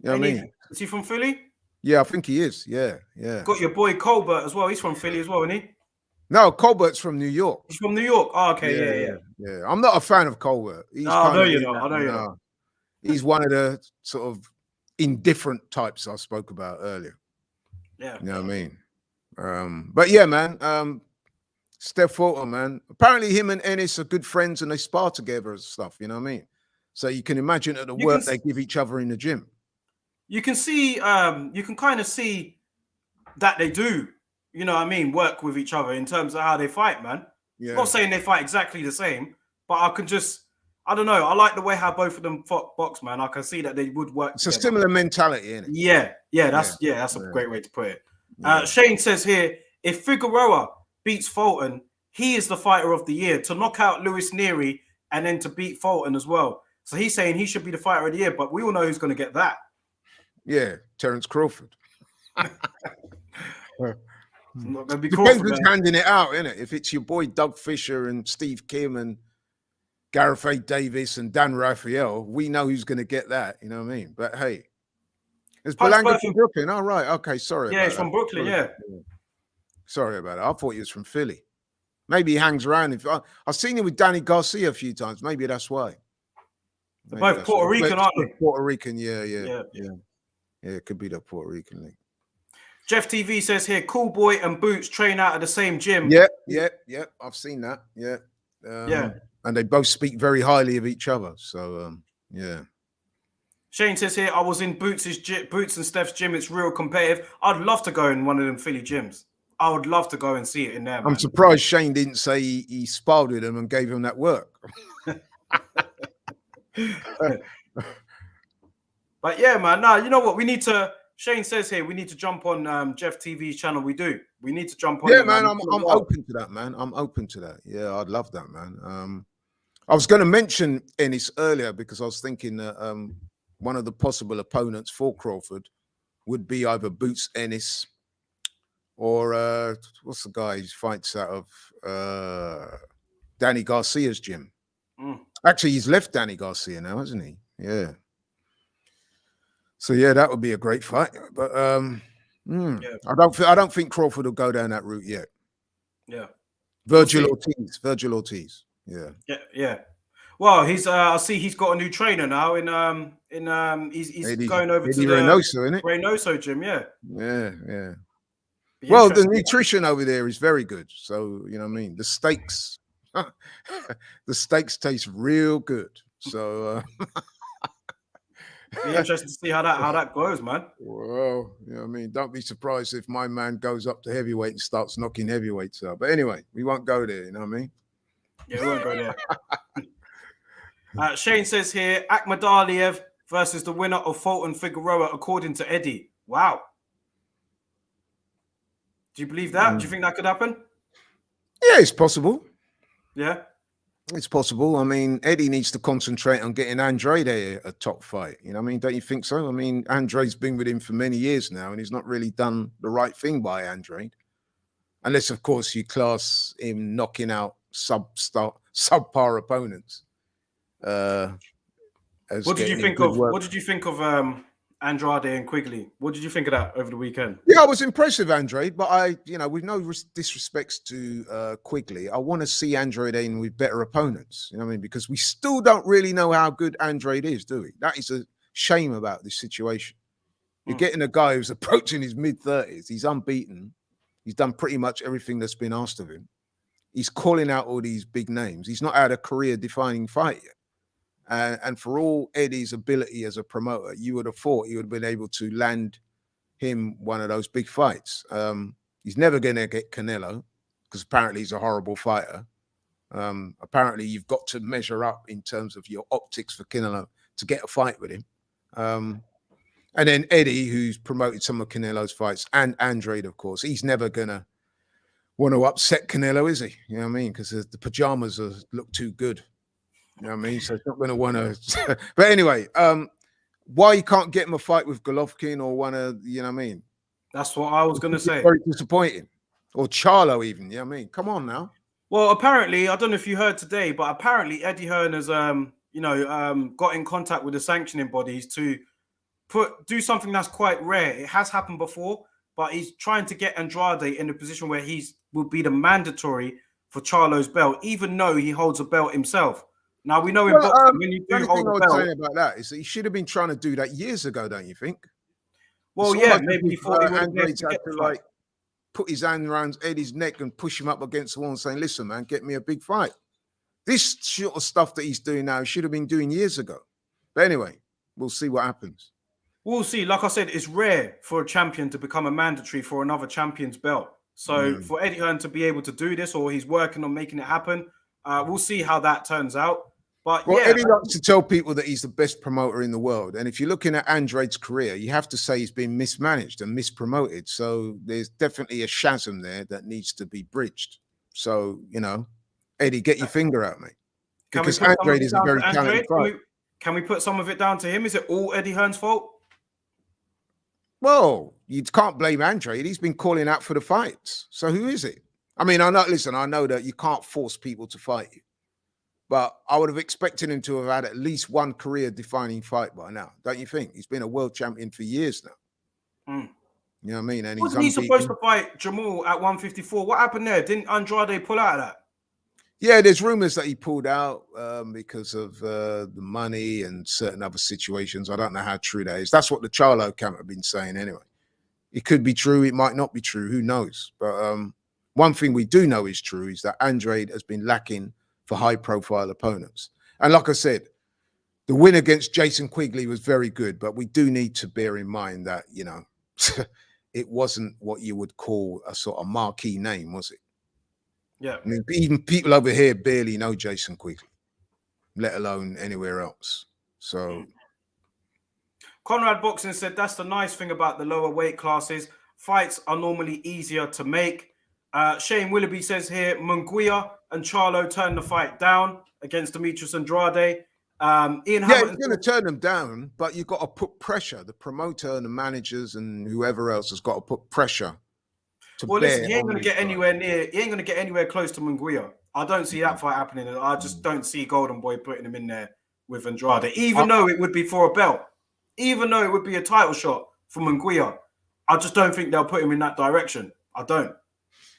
You know what I mean? Is he from Philly? Yeah, I think he is. Yeah, yeah. Got your boy Colbert as well. He's from Philly as well, isn't he? No, Colbert's from New York. He's from New York. Oh, okay, yeah. I'm not a fan of Colbert. I know you're not. I know you're not. He's one of the sort of indifferent types I spoke about earlier. Yeah. You know what I mean? But yeah, man. Steph Fulton, man. Apparently him and Ennis are good friends and they spar together and stuff. You know what I mean? So you can imagine at the work they give each other in the gym. You can see, you can kind of see that they do, you know what I mean, work with each other in terms of how they fight, man. Yeah. I'm not saying they fight exactly the same, but I can just, I don't know. I like the way how both of them box, man. I can see that they would work It's together. A similar mentality, isn't it? Yeah, that's a great way to put it. Shane says here, if Figueroa beats Fulton, he is the fighter of the year to knock out Lewis Neary and then to beat Fulton as well. So he's saying he should be the fighter of the year, but we all know who's going to get that. Yeah, Terence Crawford. Not gonna be Depends who's handing it out, innit? If it's your boy Doug Fisher and Steve Kim and Gareth A. Davis and Dan Raphael, we know who's going to get that. You know what I mean? But hey, it's Berlanga from Brooklyn. Oh, right. Okay, sorry. Yeah, it's from Brooklyn, yeah. Sorry about that. I thought he was from Philly. Maybe he hangs around. I've seen him with Danny Garcia a few times. Maybe that's why. They're both Puerto Rican, aren't they? Puerto Rican, yeah. It could be the Puerto Rican link. Jeff TV says here, Cool Boy and Boots train out of the same gym. Yeah. I've seen that. Yeah. Yeah. And they both speak very highly of each other. So, yeah. Shane says here, I was in Boots and Steph's gym. It's real competitive. I'd love to go in one of them Philly gyms. I would love to go and see it in there, man. I'm surprised Shane didn't say he sparred with him and gave him that work. But yeah, man. Nah, you know what? We need to. Shane says here we need to jump on Jeff TV's channel. We do. We need to jump on. Yeah, man. I'm open to that, man. I'm open to that. Yeah, I'd love that, man. I was going to mention Ennis earlier because I was thinking that one of the possible opponents for Crawford would be either Boots Ennis or what's the guy who fights out of Danny Garcia's gym. Actually, he's left Danny Garcia now, hasn't he? Yeah. So yeah, that would be a great fight. But I don't think Crawford will go down that route yet. Yeah. Virgil Ortiz. Yeah. Well, he's I see he's got a new trainer now he's going over to the Reynoso gym, yeah. Yeah. Well, the nutrition over there is very good. So, you know what I mean? The steaks taste real good. So be interesting to see how that goes, man. Well, you know what I mean? Don't be surprised if my man goes up to heavyweight and starts knocking heavyweights out. But anyway, we won't go there, you know what I mean? Yeah, we won't go there. Shane says here, Akhmadaliev versus the winner of Fulton-Figueroa, according to Eddie. Wow. Do you believe that? Do you think that could happen? Yeah, it's possible. Yeah? It's possible. I mean, Eddie needs to concentrate on getting Andrade a top fight. You know what I mean? Don't you think so? I mean, Andrade's been with him for many years now, and he's not really done the right thing by Andrade. Unless, of course, you class him knocking out subpar opponents. What did you think of Andrade and Quigley? What did you think of that over the weekend? Yeah, I was impressed with Andrade, but with no disrespects to Quigley, I want to see Andrade in with better opponents. You know what I mean? Because we still don't really know how good Andrade is, do we? That is a shame about this situation. You're getting a guy who's approaching his mid-30s. He's unbeaten. He's done pretty much everything that's been asked of him. He's calling out all these big names. He's not had a career-defining fight yet. And for all Eddie's ability as a promoter, you would have thought he would have been able to land him one of those big fights. He's never going to get Canelo because apparently he's a horrible fighter. Apparently you've got to measure up in terms of your optics for Canelo to get a fight with him. And then Eddie, who's promoted some of Canelo's fights, and Andrade, of course, he's never going to want to upset Canelo, is he? You know what I mean? Because the pajamas look too good. You know what I mean? So it's not going to want to. But anyway, why you can't get him a fight with Golovkin or one of, you know what I mean? That's what I was going to say. Very disappointing. Or Charlo even, you know what I mean? Come on now. Well, apparently, I don't know if you heard today, but apparently Eddie Hearn has, got in contact with the sanctioning bodies to do something that's quite rare. It has happened before, but he's trying to get Andrade in a position where will be the mandatory for Charlo's belt, even though he holds a belt himself. Now, we know in boxing, when you do hold a belt... saying about that is that he should have been trying to do that years ago, don't you think? Well, yeah, maybe before he Andrade had to put his hand around Eddie's neck and push him up against the wall and saying, listen, man, get me a big fight. This sort of stuff that he's doing now, he should have been doing years ago. But anyway, we'll see what happens. We'll see. Like I said, it's rare for a champion to become a mandatory for another champion's belt. So for Eddie Hearn to be able to do this, or he's working on making it happen, we'll see how that turns out. But well, Eddie likes to tell people that he's the best promoter in the world. And if you're looking at Andrade's career, you have to say he's been mismanaged and mispromoted. So there's definitely a chasm there that needs to be bridged. So, you know, Eddie, get your finger out, mate. Because Andrade is a very talented fighter. Can we put some of it down to him? Is it all Eddie Hearn's fault? Well, you can't blame Andrade. He's been calling out for the fights. So who is it? I mean, I know that you can't force people to fight you. But I would have expected him to have had at least one career-defining fight by now, don't you think? He's been a world champion for years now. You know what I mean? And he's Wasn't he supposed to unbeaten. fight Jamal at 154? What happened there? Didn't Andrade pull out of that? Yeah, there's rumors that he pulled out because of the money and certain other situations. I don't know how true that is. That's what the Charlo camp have been saying anyway. It could be true. It might not be true. Who knows? But one thing we do know is true is that Andrade has been lacking for high-profile opponents. And like I said, the win against Jason Quigley was very good, but we do need to bear in mind that, you know, it wasn't what you would call a sort of marquee name, was it? Yeah. I mean, even people over here barely know Jason Quigley, let alone anywhere else. So, Conrad Boxing said that's the nice thing about the lower weight classes. Fights are normally easier to make. Shane Willoughby says here, Munguia and Charlo turned the fight down against Demetrius Andrade. Ian yeah, Hamilton, you're going to turn them down, but you've got to put pressure. The promoter and the managers and whoever else has got to put pressure to well, bear. listen, he ain't on going to these get anywhere near. He ain't going to get anywhere close to Munguia. I don't see that fight happening. I just don't see Golden Boy putting him in there with Andrade, even though it would be for a belt, even though it would be a title shot for Munguia. I just don't think they'll put him in that direction. I don't.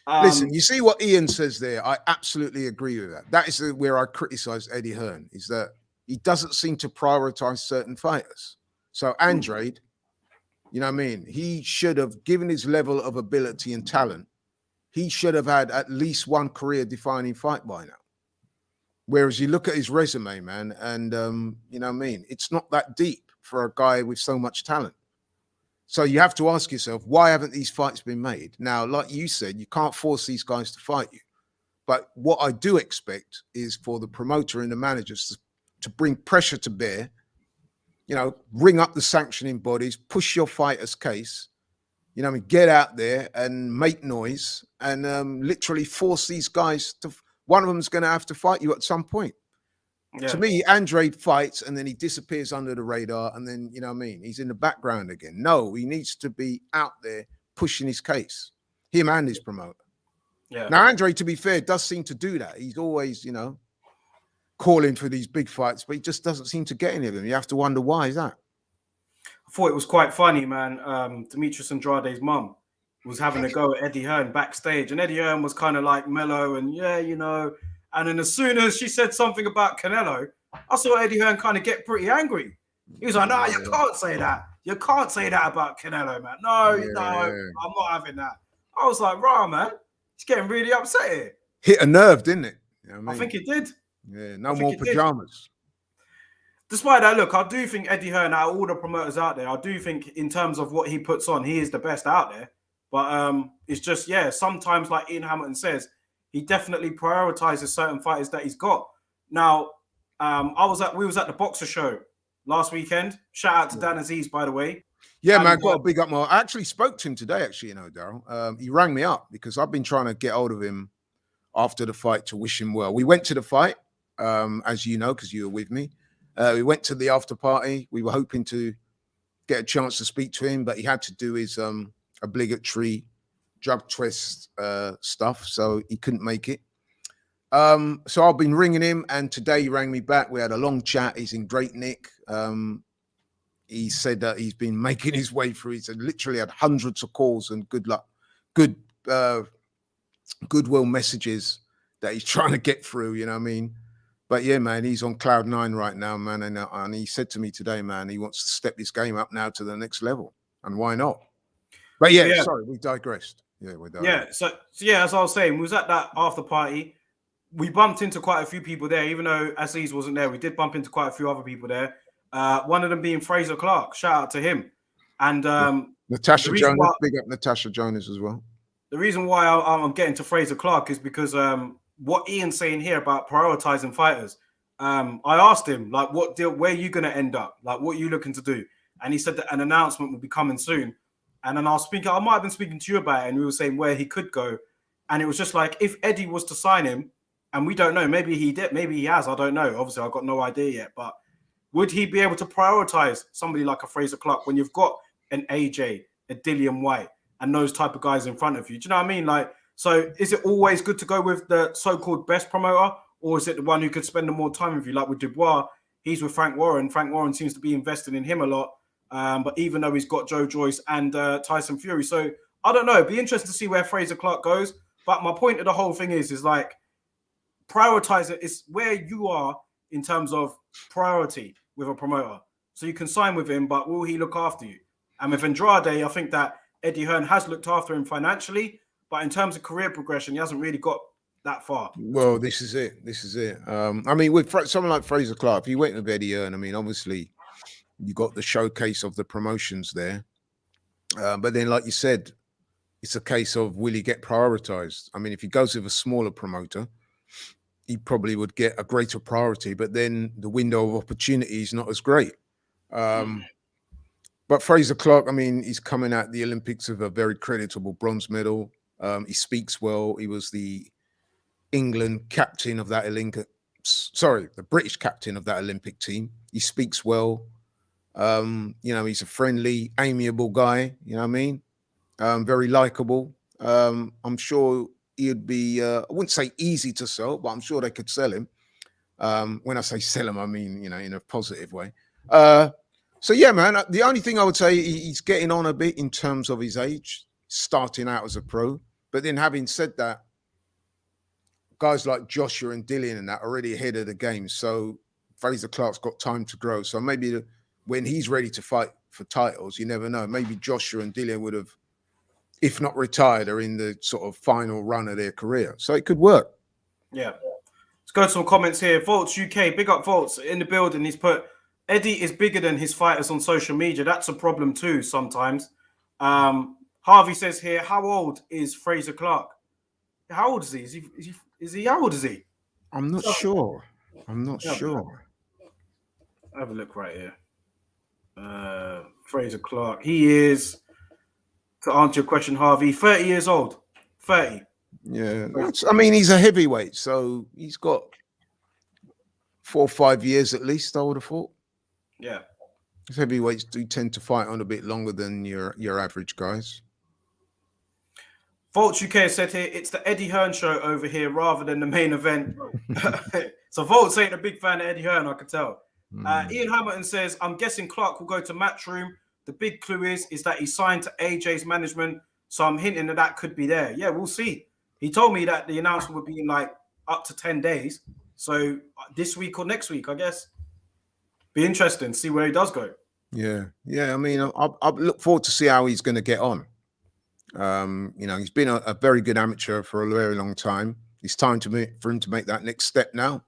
Listen, you see what Ian says there. I absolutely agree with that. That is where I criticize Eddie Hearn, is that he doesn't seem to prioritize certain fighters. So Andrade, you know what I mean? He should have, given his level of ability and talent, he should have had at least one career-defining fight by now. Whereas you look at his resume, man, and you know what I mean? It's not that deep for a guy with so much talent. So you have to ask yourself, why haven't these fights been made? Now, like you said, you can't force these guys to fight you. But what I do expect is for the promoter and the managers to bring pressure to bear, you know, ring up the sanctioning bodies, push your fighter's case, you know what I mean, get out there and make noise and literally force these guys to, one of them's going to have to fight you at some point. Yeah. To me, Andrade fights and then he disappears under the radar and then, you know what I mean, he's in the background again. No, he needs to be out there pushing his case, him and his promoter. Yeah. Now, Andrade, to be fair, does seem to do that. He's always, you know, calling for these big fights, but he just doesn't seem to get any of them. You have to wonder why is that? I thought it was quite funny, man. Demetrius Andrade's mum was having a go at Eddie Hearn backstage, and Eddie Hearn was kind of like mellow and yeah, you know. And then as soon as she said something about Canelo, I saw Eddie Hearn kind of get pretty angry. He was like, "No, you can't say that. You can't say that about Canelo, man. No, no, I'm not having that." I was like, "Rah, man, he's getting really upset here." Hit a nerve, didn't it? You know what I mean? I think it did. Yeah, no more pajamas. Despite that, look, I do think Eddie Hearn, out of all the promoters out there, I do think in terms of what he puts on, he is the best out there. But it's just, yeah, sometimes, like Ian Hamilton says, he definitely prioritizes certain fighters that he's got. Now, we was at the Boxer show last weekend. Shout out to Dan Aziz, by the way. Yeah, man, got a big up. I actually spoke to him today, actually, you know, Daryl. He rang me up because I've been trying to get hold of him after the fight to wish him well. We went to the fight, as you know, because you were with me. We went to the after party. We were hoping to get a chance to speak to him, but he had to do his obligatory drug test stuff, so he couldn't make it. So I've been ringing him, and today he rang me back. We had a long chat. He's in great nick. He said that he's been making his way through. He said literally had hundreds of calls and good luck, goodwill messages that he's trying to get through, you know what I mean? But yeah, man, he's on cloud 9 right now, man. And he said to me today, man, he wants to step his game up now to the next level. And why not? But yeah, sorry, we digressed. Yeah, we digressed. So as I was saying, we was at that after party. We bumped into quite a few people there, even though Aziz wasn't there. We did bump into quite a few other people there. One of them being Fraser Clark. Shout out to him. And Natasha Jonas, big up Natasha Jonas as well. The reason why I'm getting to Fraser Clark is because what Ian's saying here about prioritizing fighters. I asked him, like, what deal, where are you going to end up? Like, what are you looking to do? And he said that an announcement will be coming soon. And then I might have been speaking to you about it, and we were saying where he could go. And it was just like, if Eddie was to sign him, and we don't know, maybe he did, maybe he has, I don't know. Obviously, I've got no idea yet. But would he be able to prioritize somebody like a Fraser Clark when you've got an AJ, a Dillian White, and those type of guys in front of you? Do you know what I mean? Like, so is it always good to go with the so-called best promoter, or is it the one who could spend more time with you? Like with Dubois, he's with Frank Warren. Frank Warren seems to be investing in him a lot. But even though he's got Joe Joyce and Tyson Fury, so I don't know. It'd be interesting to see where Fraser Clark goes. But my point of the whole thing is like prioritize it. It's where you are in terms of priority with a promoter. So you can sign with him, but will he look after you? And with Andrade, I think that Eddie Hearn has looked after him financially, but in terms of career progression, he hasn't really got that far. Well, this is it. This is it. I mean, with someone like Fraser Clark, if you went with Eddie Hearn, I mean, obviously, you got the showcase of the promotions there. But then, like you said, it's a case of will he get prioritized? I mean, if he goes with a smaller promoter, he probably would get a greater priority, but then the window of opportunity is not as great. But Fraser Clark, I mean, he's coming at the Olympics with a very creditable bronze medal. He speaks well. He was the England captain of that the British captain of that Olympic team. He speaks well. You know, he's a friendly, amiable guy. You know what I mean? Very likable. I'm sure he'd be, I wouldn't say easy to sell, but I'm sure they could sell him. When I say sell him, I mean, you know, in a positive way. So yeah, man, the only thing I would say, he's getting on a bit in terms of his age, starting out as a pro. But then having said that, guys like Joshua and Dillian and that are already ahead of the game. So Fraser Clark's got time to grow. So maybe when he's ready to fight for titles, you never know. Maybe Joshua and Dillian would have, if not retired, are in the sort of final run of their career. So it could work. Yeah. Let's go to some comments here. Volts UK, big up Volts in the building. He's put, Eddie is bigger than his fighters on social media. That's a problem too sometimes. Harvey says here, how old is Fraser Clark? How old is he? How old is he? I'm not sure. I'm not sure. Have a look right here. Fraser Clark. He is, to answer your question, Harvey, 30 years old. 30. Yeah. I mean, he's a heavyweight, so he's got 4 or 5 years at least, I would have thought. Yeah. Heavyweights do tend to fight on a bit longer than your average guys. Volts UK said here, it's the Eddie Hearn show over here rather than the main event. So Volts ain't a big fan of Eddie Hearn, I can tell. Ian Hamilton says, I'm guessing Clark will go to Matchroom. The big clue is that he signed to AJ's management. So I'm hinting that could be there. Yeah, we'll see. He told me that the announcement would be in like up to 10 days. So this week or next week, I guess. Be interesting to see where he does go. Yeah. Yeah. I mean, I look forward to see how he's going to get on. You know, he's been a very good amateur for a very long time. It's time for him to make that next step now.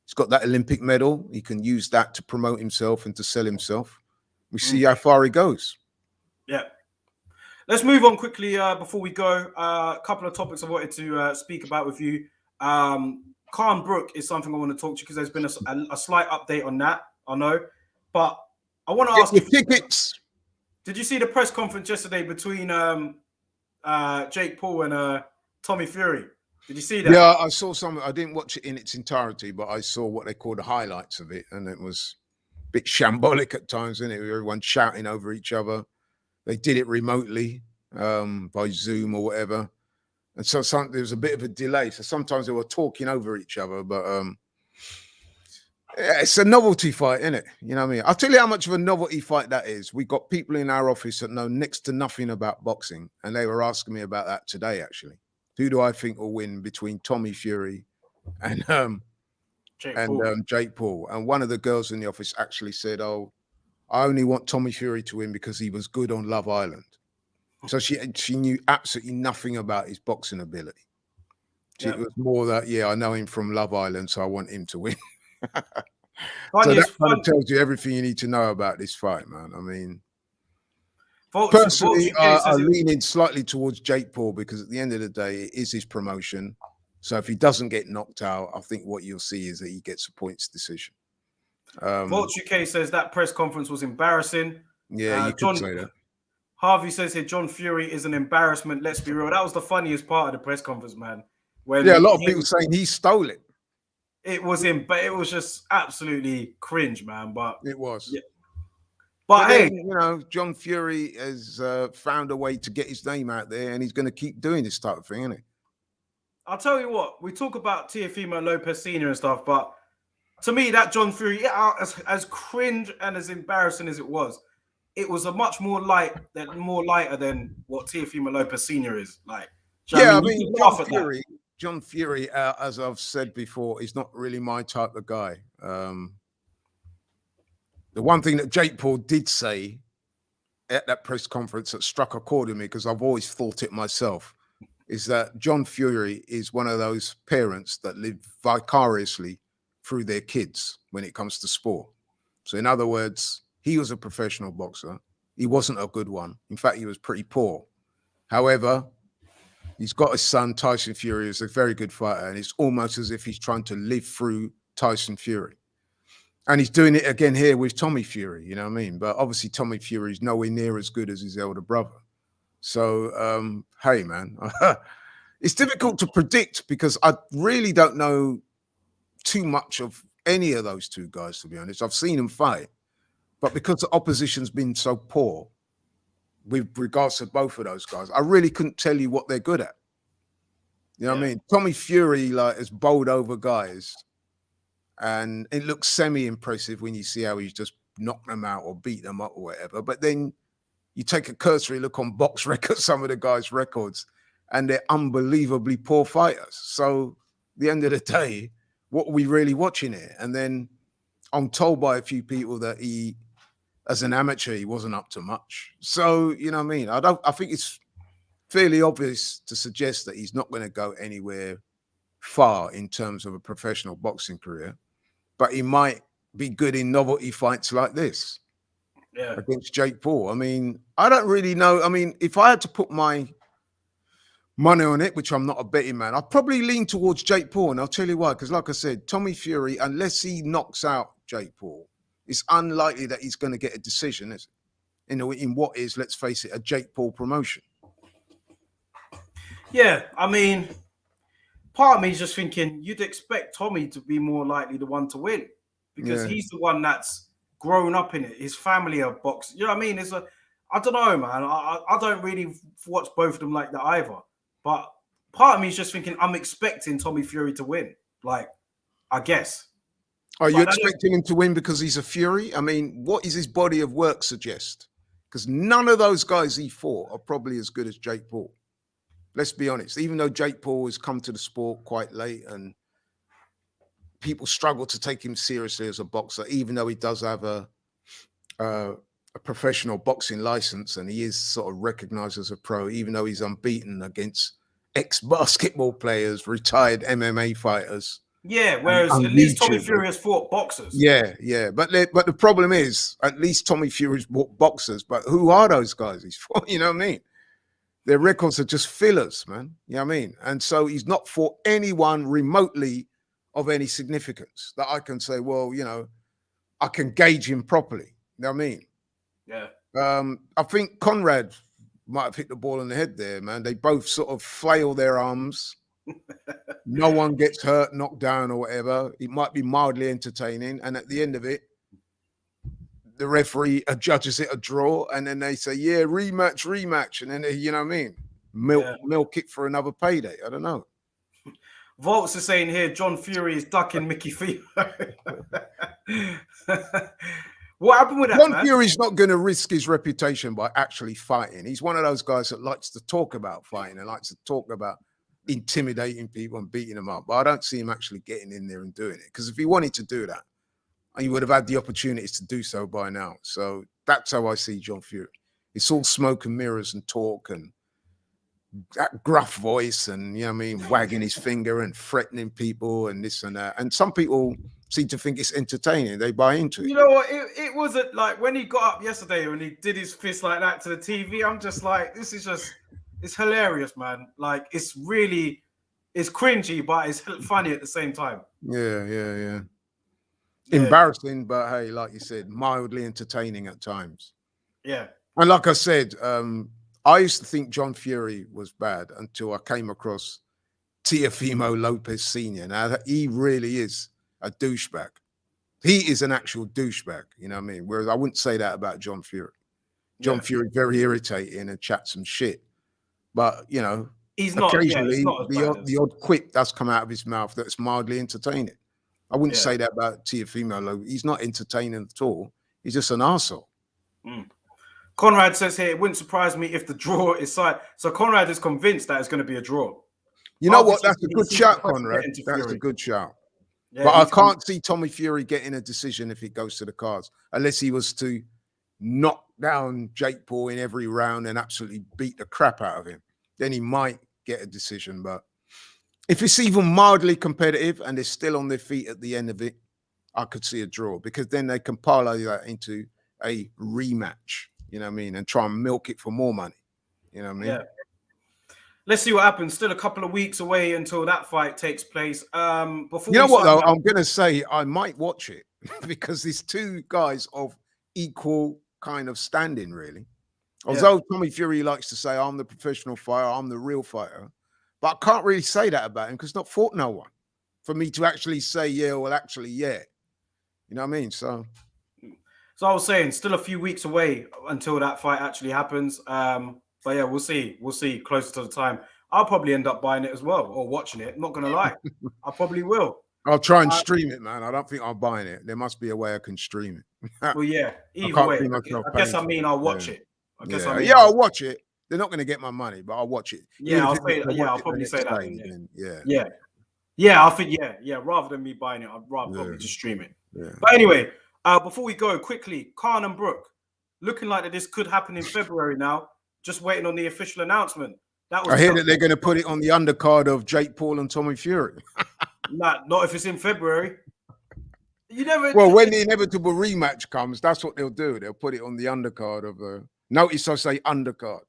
He's got that Olympic medal. He can use that to promote himself and to sell himself. We see how far he goes. Yeah. Let's move on quickly before we go. A couple of topics I wanted to speak about with you. Khan Brook is something I want to talk to you because there's been a slight update on that, I know. But I want to ask you, tickets. Did you see the press conference yesterday between Jake Paul and Tommy Fury? Did you see that? Yeah, I saw some. I didn't watch it in its entirety, but I saw what they call the highlights of it, and it was a bit shambolic at times, isn't it? Everyone shouting over each other. They did it remotely by Zoom or whatever, and so there was a bit of a delay. So sometimes they were talking over each other, but yeah, it's a novelty fight, isn't it? You know what I mean? I'll tell you how much of a novelty fight that is. We got people in our office that know next to nothing about boxing, and they were asking me about that today, actually. Who do I think will win between Tommy Fury and Jake Paul? And one of the girls in the office actually said, "Oh, I only want Tommy Fury to win because he was good on Love Island." So she knew absolutely nothing about his boxing ability. It was more that, yeah, I know him from Love Island, so I want him to win. So that kind of tells you everything you need to know about this fight, man. I mean, personally, I lean in slightly towards Jake Paul because at the end of the day, it is his promotion. So if he doesn't get knocked out, I think what you'll see is that he gets a points decision. Volts UK says that press conference was embarrassing. Yeah, you could say that. Harvey says here, John Fury is an embarrassment. Let's be real. That was the funniest part of the press conference, man. When a lot of people saying he stole it. It was him, but it was just absolutely cringe, man. But it was. Yeah. But hey, then, you know, John Fury has found a way to get his name out there, and he's going to keep doing this type of thing, isn't he? I'll tell you what. We talk about Teofimo Lopez Sr. and stuff, but to me, that John Fury, as cringe and as embarrassing as it was, it was a much more lighter than what Teofimo Lopez Senior is. Like, do you know Yeah, what I I mean, you mean, could laugh at that. John Fury, as I've said before, is not really my type of guy. The one thing that Jake Paul did say at that press conference that struck a chord with me, because I've always thought it myself, is that John Fury is one of those parents that live vicariously through their kids when it comes to sport. So in other words, he was a professional boxer. He wasn't a good one. In fact, he was pretty poor. However, he's got a son, Tyson Fury, who's a very good fighter, and it's almost as if he's trying to live through Tyson Fury. And he's doing it again here with Tommy Fury, you know what I mean? But obviously Tommy Fury is nowhere near as good as his elder brother. So, hey, man, it's difficult to predict because I really don't know too much of any of those two guys, to be honest. I've seen them fight, but because the opposition's been so poor with regards to both of those guys, I really couldn't tell you what they're good at. You know what I mean? Tommy Fury, like, has bowled over guys, and it looks semi-impressive when you see how he's just knocked them out or beat them up or whatever. But then you take a cursory look on box records, some of the guys' records, and they're unbelievably poor fighters. So at the end of the day, what are we really watching here? And then I'm told by a few people that he, as an amateur, he wasn't up to much. So, you know what I mean? I think it's fairly obvious to suggest that he's not going to go anywhere far in terms of a professional boxing career, but he might be good in novelty fights like this against Jake Paul. I mean, I don't really know. I mean, if I had to put my money on it, which I'm not a betting man, I'd probably lean towards Jake Paul, and I'll tell you why. Because like I said, Tommy Fury, unless he knocks out Jake Paul, it's unlikely that he's going to get a decision, is it? In what is, let's face it, a Jake Paul promotion. Yeah, I mean, part of me is just thinking you'd expect Tommy to be more likely the one to win because he's the one that's grown up in it. His family are boxing. You know what I mean? I don't know, man. I don't really watch both of them like that either. But part of me is just thinking I'm expecting Tommy Fury to win. Like, I guess. Are you expecting him to win because he's a Fury? I mean, what does his body of work suggest? Because none of those guys he fought are probably as good as Jake Paul. Let's be honest. Even though Jake Paul has come to the sport quite late and people struggle to take him seriously as a boxer, even though he does have a professional boxing license and he is sort of recognized as a pro, even though he's unbeaten against ex-basketball players, retired MMA fighters. Yeah, whereas at least Tommy Fury has fought boxers. Yeah. But the problem is, at least Tommy Fury's fought boxers, but who are those guys he's fought? You know what I mean? Their records are just fillers, man. You know what I mean? And so he's not fought anyone remotely of any significance that I can say, well, you know, I can gauge him properly. You know what I mean? Yeah. I think Conrad might have hit the ball on the head there, man. They both sort of flail their arms. No one gets hurt, knocked down or whatever. It might be mildly entertaining. And at the end of it, the referee adjudges it a draw, and then they say, yeah, rematch. And then, you know what I mean? Milk it for another payday. I don't know. Volts is saying here, John Fury is ducking Mickey Fever. What happened with that, John man? Fury's not going to risk his reputation by actually fighting. He's one of those guys that likes to talk about fighting and likes to talk about intimidating people and beating them up. But I don't see him actually getting in there and doing it. Because if he wanted to do that, he would have had the opportunities to do so by now. So that's how I see John Fury. It's all smoke and mirrors and talk and that gruff voice and, you know what I mean, wagging his finger and threatening people and this and that. And some people seem to think it's entertaining. They buy into it. You know what? It wasn't like when he got up yesterday when he did his fist like that to the TV. I'm just like, this is just, it's hilarious, man. Like, it's cringy, but it's funny at the same time. Yeah. Embarrassing, but hey, like you said, mildly entertaining at times. Yeah. And like I said, I used to think John Fury was bad until I came across Teofimo Lopez Sr. Now, he really is a douchebag. He is an actual douchebag, you know what I mean? Whereas I wouldn't say that about John Fury. John Fury, very irritating and chats some shit. But, you know, he's not, occasionally the odd quip does come out of his mouth that's mildly entertaining. I wouldn't say that about Teofimo. He's not entertaining at all. He's just an arsehole. Conrad says here, it wouldn't surprise me if the draw is side. So Conrad is convinced that it's going to be a draw. You know what? Obviously, That's a he good sees shout, the pressure Conrad. getting to That's a Fury. good shout. Yeah, But I he's can't see Tommy Fury getting a decision if it goes to the cards, unless he was to knock down Jake Paul in every round and absolutely beat the crap out of him. Then he might get a decision. But if it's even mildly competitive and they're still on their feet at the end of it, I could see a draw, because then they can parlay that into a rematch, you know what I mean, and try and milk it for more money, you know what I mean? Yeah. Let's see what happens. Still a couple of weeks away until that fight takes place. Before you know what, though, I'm going to say I might watch it because there's two guys of equal kind of standing, really. Although Tommy Fury likes to say, I'm the professional fighter, I'm the real fighter, but I can't really say that about him because not fought no one for me to actually say, yeah, well, actually, yeah. You know what I mean? So I was saying, still a few weeks away until that fight actually happens. But yeah, we'll see. We'll see closer to the time. I'll probably end up buying it as well or watching it. I'm not going to lie. I probably will. I'll try and stream it, man. I don't think I'm buying it. There must be a way I can stream it. Well, yeah. Either way, I guess I mean I'll watch it. I guess I mean I'll watch it. They're not going to get my money, but I'll watch it. Yeah, I'll probably say that. Then, I think rather than me buying it, I'd rather probably just stream it. Yeah. But anyway, before we go quickly, Khan and Brooke, looking like that this could happen in February now. Just waiting on the official announcement. I hear that they're going to put it on the undercard of Jake Paul and Tommy Fury. Not if it's in February. You never. Well, when the inevitable rematch comes, that's what they'll do. They'll put it on the undercard of. Notice I say undercard.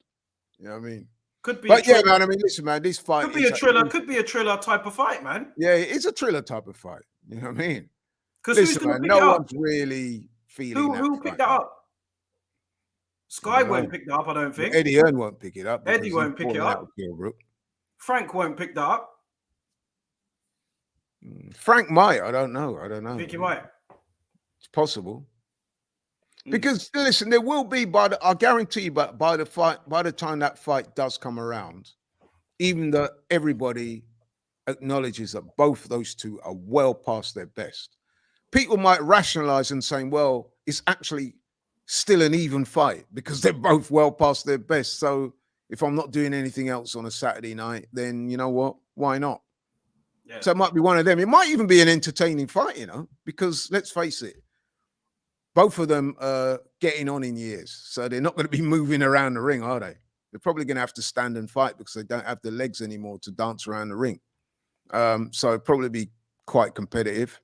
You know what I mean? Could be. But yeah, man. I mean, listen, man. This fight could be a thriller. Could be a thriller type of fight, man. Yeah, it's a thriller type of fight. You know what I mean? Because listen, man, no one's really feeling who picked that up? Sky won't pick that up, I don't think. Eddie Hearn won't pick it up. Eddie won't pick it up. Frank won't pick that up. Frank might. I don't know. I think he might. It's possible. Because listen, there will be, I guarantee you, but by the time that fight does come around, even though everybody acknowledges that both those two are well past their best, people might rationalize and saying, well, it's actually still an even fight because they're both well past their best. So if I'm not doing anything else on a Saturday night, then you know what? Why not? Yeah. So it might be one of them. It might even be an entertaining fight, you know, because let's face it, both of them are getting on in years. So they're not going to be moving around the ring, are they? They're probably going to have to stand and fight because they don't have the legs anymore to dance around the ring. So it'll probably be quite competitive.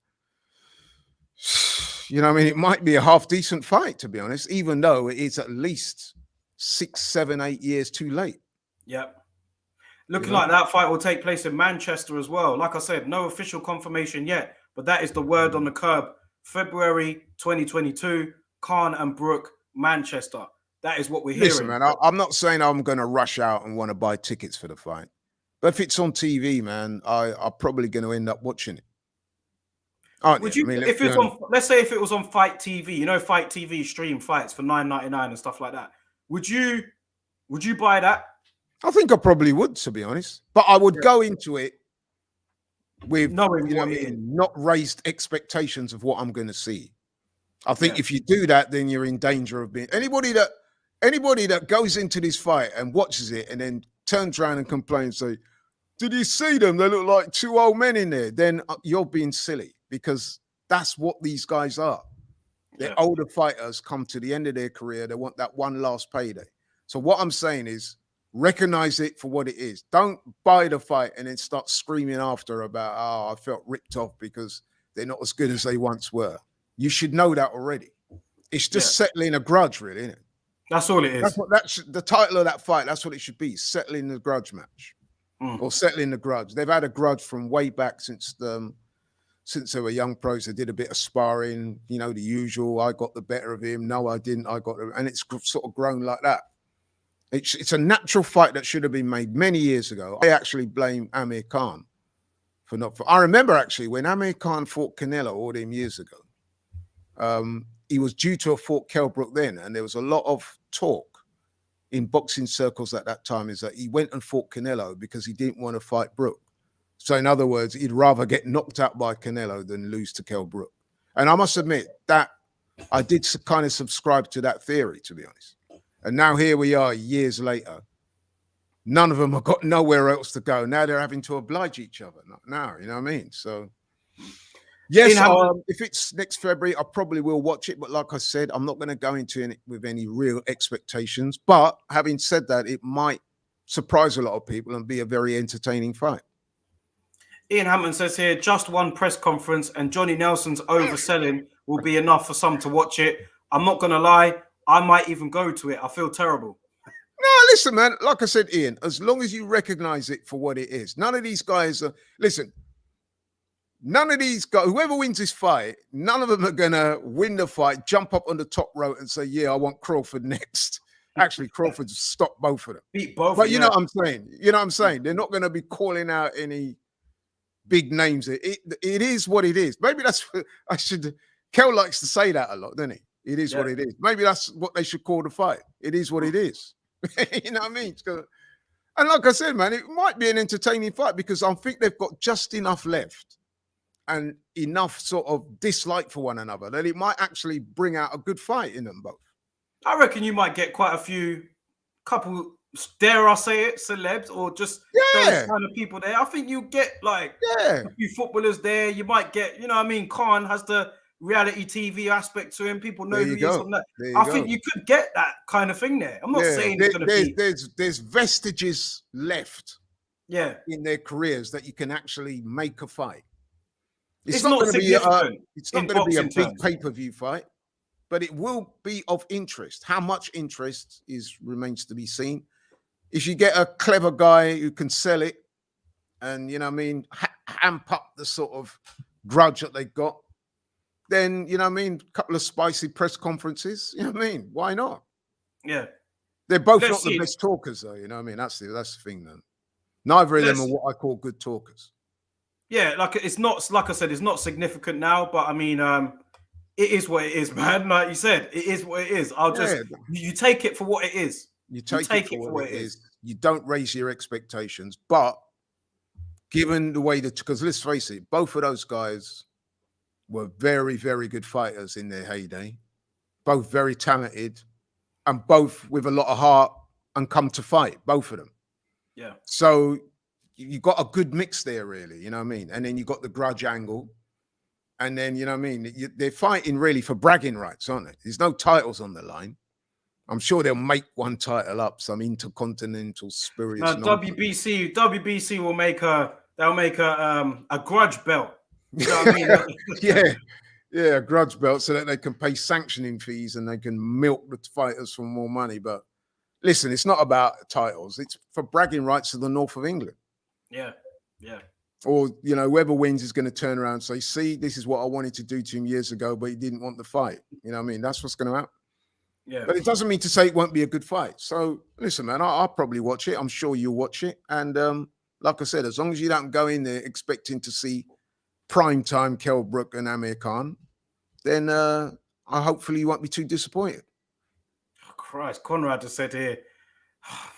You know what I mean? It might be a half decent fight, to be honest, even though it is at least 6, 7, 8 years too late. Yep. Looking like that fight will take place in Manchester as well. Like I said, no official confirmation yet, but that is the word on the curb. February 2022, Khan and Brooke, Manchester. That is what we're hearing. Listen, man, I'm not saying I'm going to rush out and want to buy tickets for the fight. But if it's on TV, man, I'm probably going to end up watching it. Would you, I mean, if it's on, let's say if it was on Fight TV, you know, Fight TV stream fights for $9.99 and stuff like that. Would you buy that? I think I probably would, to be honest. But I would go into it with knowing, you know what I mean, not raised expectations of what I'm going to see. I think if you do that, then you're in danger of being anybody that goes into this fight and watches it and then turns around and complains, say, "Did you see them? They look like two old men in there." Then you're being silly. Because that's what these guys are. They're older fighters, come to the end of their career. They want that one last payday. So what I'm saying is recognize it for what it is. Don't buy the fight and then start screaming after about, oh, I felt ripped off because they're not as good as they once were. You should know that already. It's just settling a grudge, really, isn't it? That's all it is. That's the title of that fight. That's what it should be, settling the grudge match. Or settling the grudge. They've had a grudge from way back since they were young pros. They did a bit of sparring, you know, the usual. I got the better of him. No, I didn't. And it's sort of grown like that. It's a natural fight that should have been made many years ago. I actually blame Amir Khan for not. I remember actually when Amir Khan fought Canelo all them years ago. He was due to have fought Kell Brook then, and there was a lot of talk in boxing circles at that time is that he went and fought Canelo because he didn't want to fight Brook. So in other words, he'd rather get knocked out by Canelo than lose to Kell Brook. And I must admit that I did kind of subscribe to that theory, to be honest. And now here we are years later. None of them have got nowhere else to go. Now they're having to oblige each other. Now, you know what I mean? So, yes, if it's next February, I probably will watch it. But like I said, I'm not going to go into it with any real expectations. But having said that, it might surprise a lot of people and be a very entertaining fight. Ian Hammond says here, just one press conference and Johnny Nelson's overselling will be enough for some to watch it. I'm not going to lie. I might even go to it. I feel terrible. No, listen, man. Like I said, Ian, as long as you recognize it for what it is, none of these guys are. Listen, none of these guys, whoever wins this fight, none of them are gonna win the fight, jump up on the top rope, and say, "Yeah, I want Crawford next." Actually, Crawford stopped both of them. Beat both. But you know what I'm saying. You know what I'm saying. They're not gonna be calling out any big names. It is what it is. Maybe that's what I should. Kel likes to say that a lot, doesn't he? It is what it is. Maybe that's what they should call the fight. It is what it is. You know what I mean? And like I said, man, it might be an entertaining fight because I think they've got just enough left and enough sort of dislike for one another that it might actually bring out a good fight in them both. I reckon you might get quite a few, couple, dare I say it, celebs or just those kind of people there. I think you get like a few footballers there. You might get, you know what I mean? Khan has the reality TV aspect to him. People know who he is on that. I think you could get that kind of thing there. I'm not saying it's going to be. There's vestiges left in their careers that you can actually make a fight. It's not going to be it's not going to be a big pay-per-view fight, but it will be of interest. How much interest remains to be seen. If you get a clever guy who can sell it and, you know what I mean, amp up the sort of grudge that they've got, then, you know what I mean, a couple of spicy press conferences, you know what I mean? Why not? Yeah. They're both not the best talkers, though, you know what I mean? That's the thing, then. Neither of them are what I call good talkers. Yeah, like it's not, like I said, it's not significant now, but I mean, it is what it is, man. Like you said, it is what it is. You take it for what it is. You take it for what it is. You don't raise your expectations, but given the way because let's face it, both of those guys were very, very good fighters in their heyday, both very talented and both with a lot of heart and come to fight, both of them. Yeah. So you got a good mix there, really, you know what I mean? And then you got the grudge angle. And then, you know what I mean? They're fighting really for bragging rights, aren't they? There's no titles on the line. I'm sure they'll make one title up, some intercontinental spurious. No, WBC will make a grudge belt. You know what I mean? a grudge belt so that they can pay sanctioning fees and they can milk the fighters for more money. But listen, it's not about titles. It's for bragging rights to the north of England. Yeah. Or, you know, whoever wins is going to turn around and say, see, this is what I wanted to do to him years ago, but he didn't want the fight. You know what I mean? That's what's going to happen. Yeah. But it doesn't mean to say it won't be a good fight. So listen, man, I'll probably watch it. I'm sure you'll watch it. And like I said, as long as you don't go in there expecting to see primetime Kell Brook and Amir Khan, then hopefully you won't be too disappointed. Oh, Christ, Conrad has said here,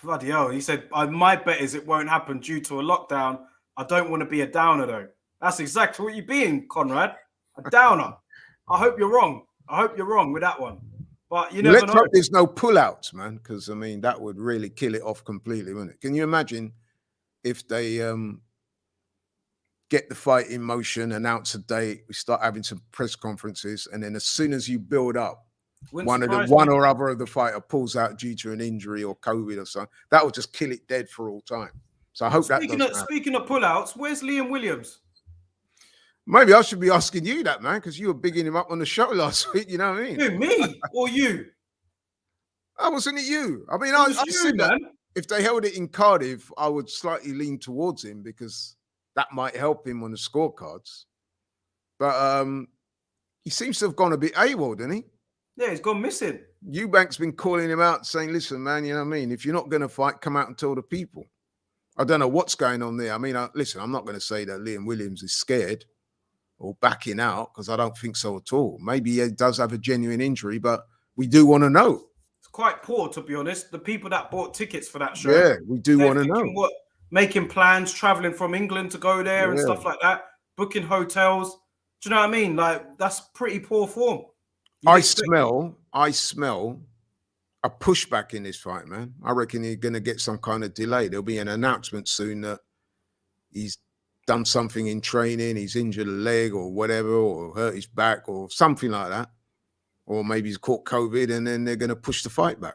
bloody hell, he said, my bet is it won't happen due to a lockdown. I don't want to be a downer, though. That's exactly what you're being, Conrad, a downer. I hope you're wrong. I hope you're wrong with that one. But you never know. Let's hope there's no pullouts, man, because, I mean, that would really kill it off completely, wouldn't it? Can you imagine if they get the fight in motion, announce a date, we start having some press conferences, and then as soon as you build up, one or other of the fighter pulls out due to an injury or COVID or something, that will just kill it dead for all time. So I hope Speaking of pullouts, where's Liam Williams? Maybe I should be asking you that, man, because you were bigging him up on the show last week. You know what I mean? Who, me or you? Wasn't it you? I mean, I said that if they held it in Cardiff, I would slightly lean towards him because that might help him on the scorecards. But he seems to have gone a bit AWOL, didn't he? Yeah, he's gone missing. Eubank's been calling him out, saying, listen, man, you know what I mean? If you're not going to fight, come out and tell the people. I don't know what's going on there. I mean, listen, I'm not going to say that Liam Williams is scared or backing out, because I don't think so at all. Maybe he does have a genuine injury, but we do want to know. It's quite poor, to be honest. The people that bought tickets for that show. Yeah, we do want to know. Making plans, traveling from England to go there and stuff like that, booking hotels. Do you know what I mean? Like, that's pretty poor form. I smell a pushback in this fight, man. I reckon you're going to get some kind of delay. There'll be an announcement soon that he's done something in training, he's injured a leg or whatever, or hurt his back or something like that. Or maybe he's caught COVID, and then they're going to push the fight back.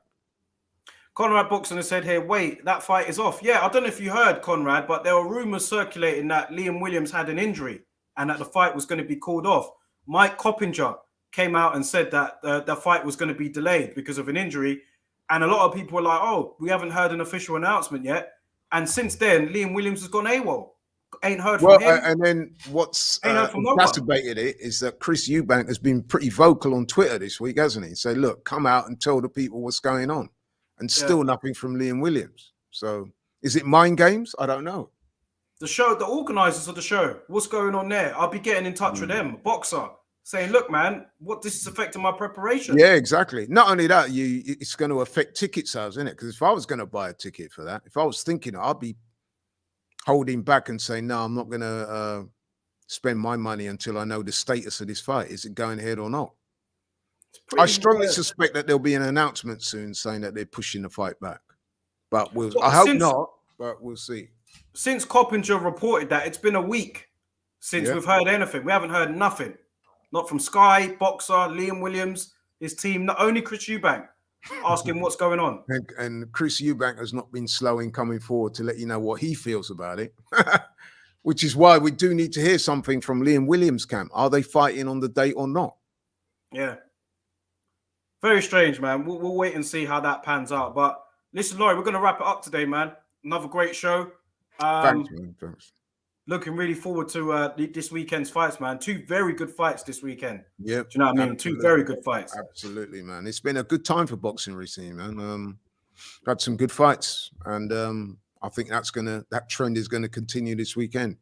Conrad Boxing has said here, wait, that fight is off. Yeah, I don't know if you heard, Conrad, but there were rumors circulating that Liam Williams had an injury and that the fight was going to be called off. Mike Coppinger came out and said that the fight was going to be delayed because of an injury. And a lot of people were like, oh, we haven't heard an official announcement yet. And since then, Liam Williams has gone AWOL. Ain't heard from him. And then what's exacerbated it is that Chris Eubank has been pretty vocal on Twitter this week, hasn't he? Say, look, come out and tell the people what's going on. And still nothing from Liam Williams. So is it mind games? I don't know. The organizers of the show, what's going on there? I'll be getting in touch with them, Boxer, saying, look, man, this is affecting my preparation. Yeah, exactly. Not only that, it's going to affect ticket sales, isn't it? Because if I was going to buy a ticket for that, if I was thinking, I'd be holding back and saying, no, I'm not going to spend my money until I know the status of this fight. Is it going ahead or not? I strongly suspect that there'll be an announcement soon saying that they're pushing the fight back. But I hope not, but we'll see. Since Coppinger reported that, it's been a week since we've heard anything. We haven't heard nothing. Not from Sky, Boxer, Liam Williams, his team, not only Chris Eubank asking what's going on. And Chris Eubank has not been slow in coming forward to let you know what he feels about it. Which is why we do need to hear something from Liam Williams' camp. Are they fighting on the date or not? Yeah. Very strange, man. We'll wait and see how that pans out. But listen, Laurie, we're going to wrap it up today, man. Another great show. Thanks, man. Thanks. Looking really forward to this weekend's fights, man. 2 very good fights this weekend. Yeah. Do you know what I mean? 2 very good fights. Absolutely, man. It's been a good time for boxing recently, man. Had some good fights. And I think that trend is going to continue this weekend.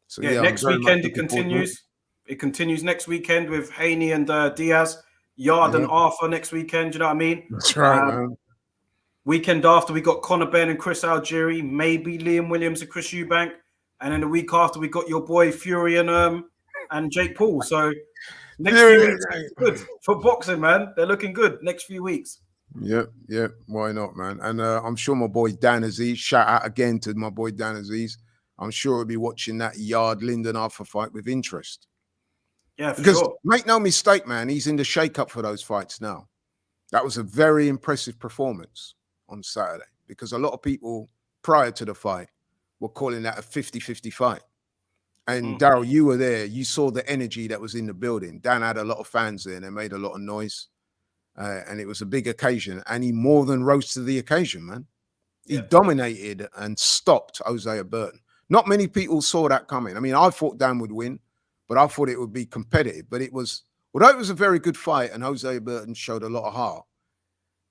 So yeah next weekend it continues. It continues next weekend with Haney and Diaz. Yard and Arthur next weekend, you know what I mean? That's right, man. Weekend after, we got Conor Benn and Chris Algieri, maybe Liam Williams and Chris Eubank. And then the week after, we got your boy Fury and Jake Paul. So next few weeks is good for boxing, man. They're looking good next few weeks. Yeah, why not, man? And I'm sure my boy Dan Aziz, shout out again to my boy Dan Aziz. I'm sure he'll be watching that Yard Lyndon Arthur fight with interest. Yeah, for because sure. Make no mistake, man, he's in the shake-up for those fights now. That was a very impressive performance on Saturday because a lot of people prior to the fight were calling that a 50-50 fight. And Daryl, you were there. You saw the energy that was in the building. Dan had a lot of fans there and they made a lot of noise. And it was a big occasion. And he more than rose to the occasion, man. He dominated and stopped Hosea Burton. Not many people saw that coming. I mean, I thought Dan would win, but I thought it would be competitive. But it was, although it was a very good fight and Hosea Burton showed a lot of heart,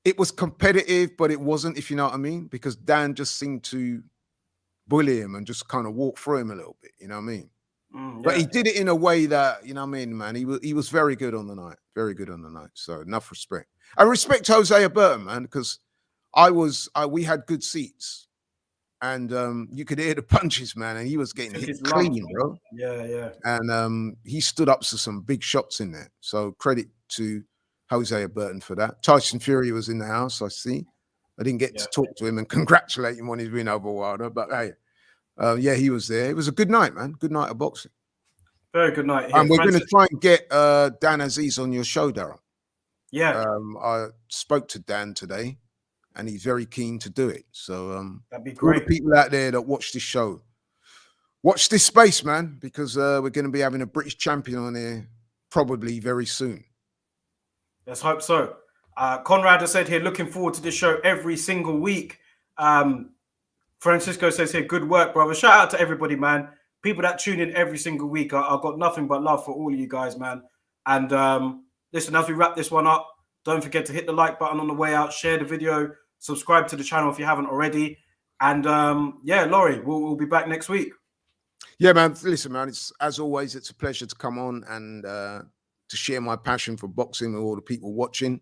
it was competitive, but it wasn't, if you know what I mean, because Dan just seemed to bully him and just kind of walk through him a little bit, you know what I mean? But he did it in a way that, you know what I mean, man, he was very good on the night, very good on the night. So enough respect. I respect Hosea Burton, man, because we had good seats. And you could hear the punches, man, and he was getting hit clean, bro. Yeah. And he stood up to some big shots in there. So credit to Hosea Burton for that. Tyson Fury was in the house, I see. I didn't get to talk to him and congratulate him on his win over Wilder, but hey, he was there. It was a good night, man. Good night of boxing. Very good night. And we're going to try and get Dan Aziz on your show, Daryl. Yeah. I spoke to Dan today. And he's very keen to do it. So that'd be great. All the people out there that watch this show, watch this space, man, because we're going to be having a British champion on here probably very soon. Let's hope so. Conrad has said here, looking forward to this show every single week. Francisco says here, good work, brother. Shout out to everybody, man. People that tune in every single week. I've got nothing but love for all of you guys, man. And listen, as we wrap this one up, don't forget to hit the like button on the way out, share the video, subscribe to the channel if you haven't already. And Laurie, we'll be back next week. Yeah, man. Listen, man, it's as always, it's a pleasure to come on and to share my passion for boxing with all the people watching.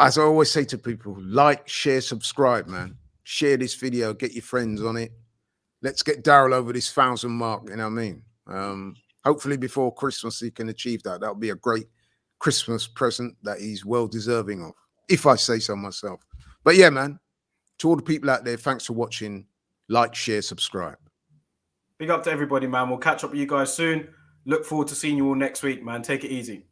As I always say to people, like, share, subscribe, man. Share this video, get your friends on it. Let's get Daryl over this 1,000 mark, you know what I mean? Hopefully before Christmas he can achieve that. That'll be a great Christmas present that he's well deserving of. if I say so myself. But yeah, man, to all the people out there, thanks for watching. Like, share, subscribe. Big up to everybody, man. We'll catch up with you guys soon. Look forward to seeing you all next week, man. Take it easy.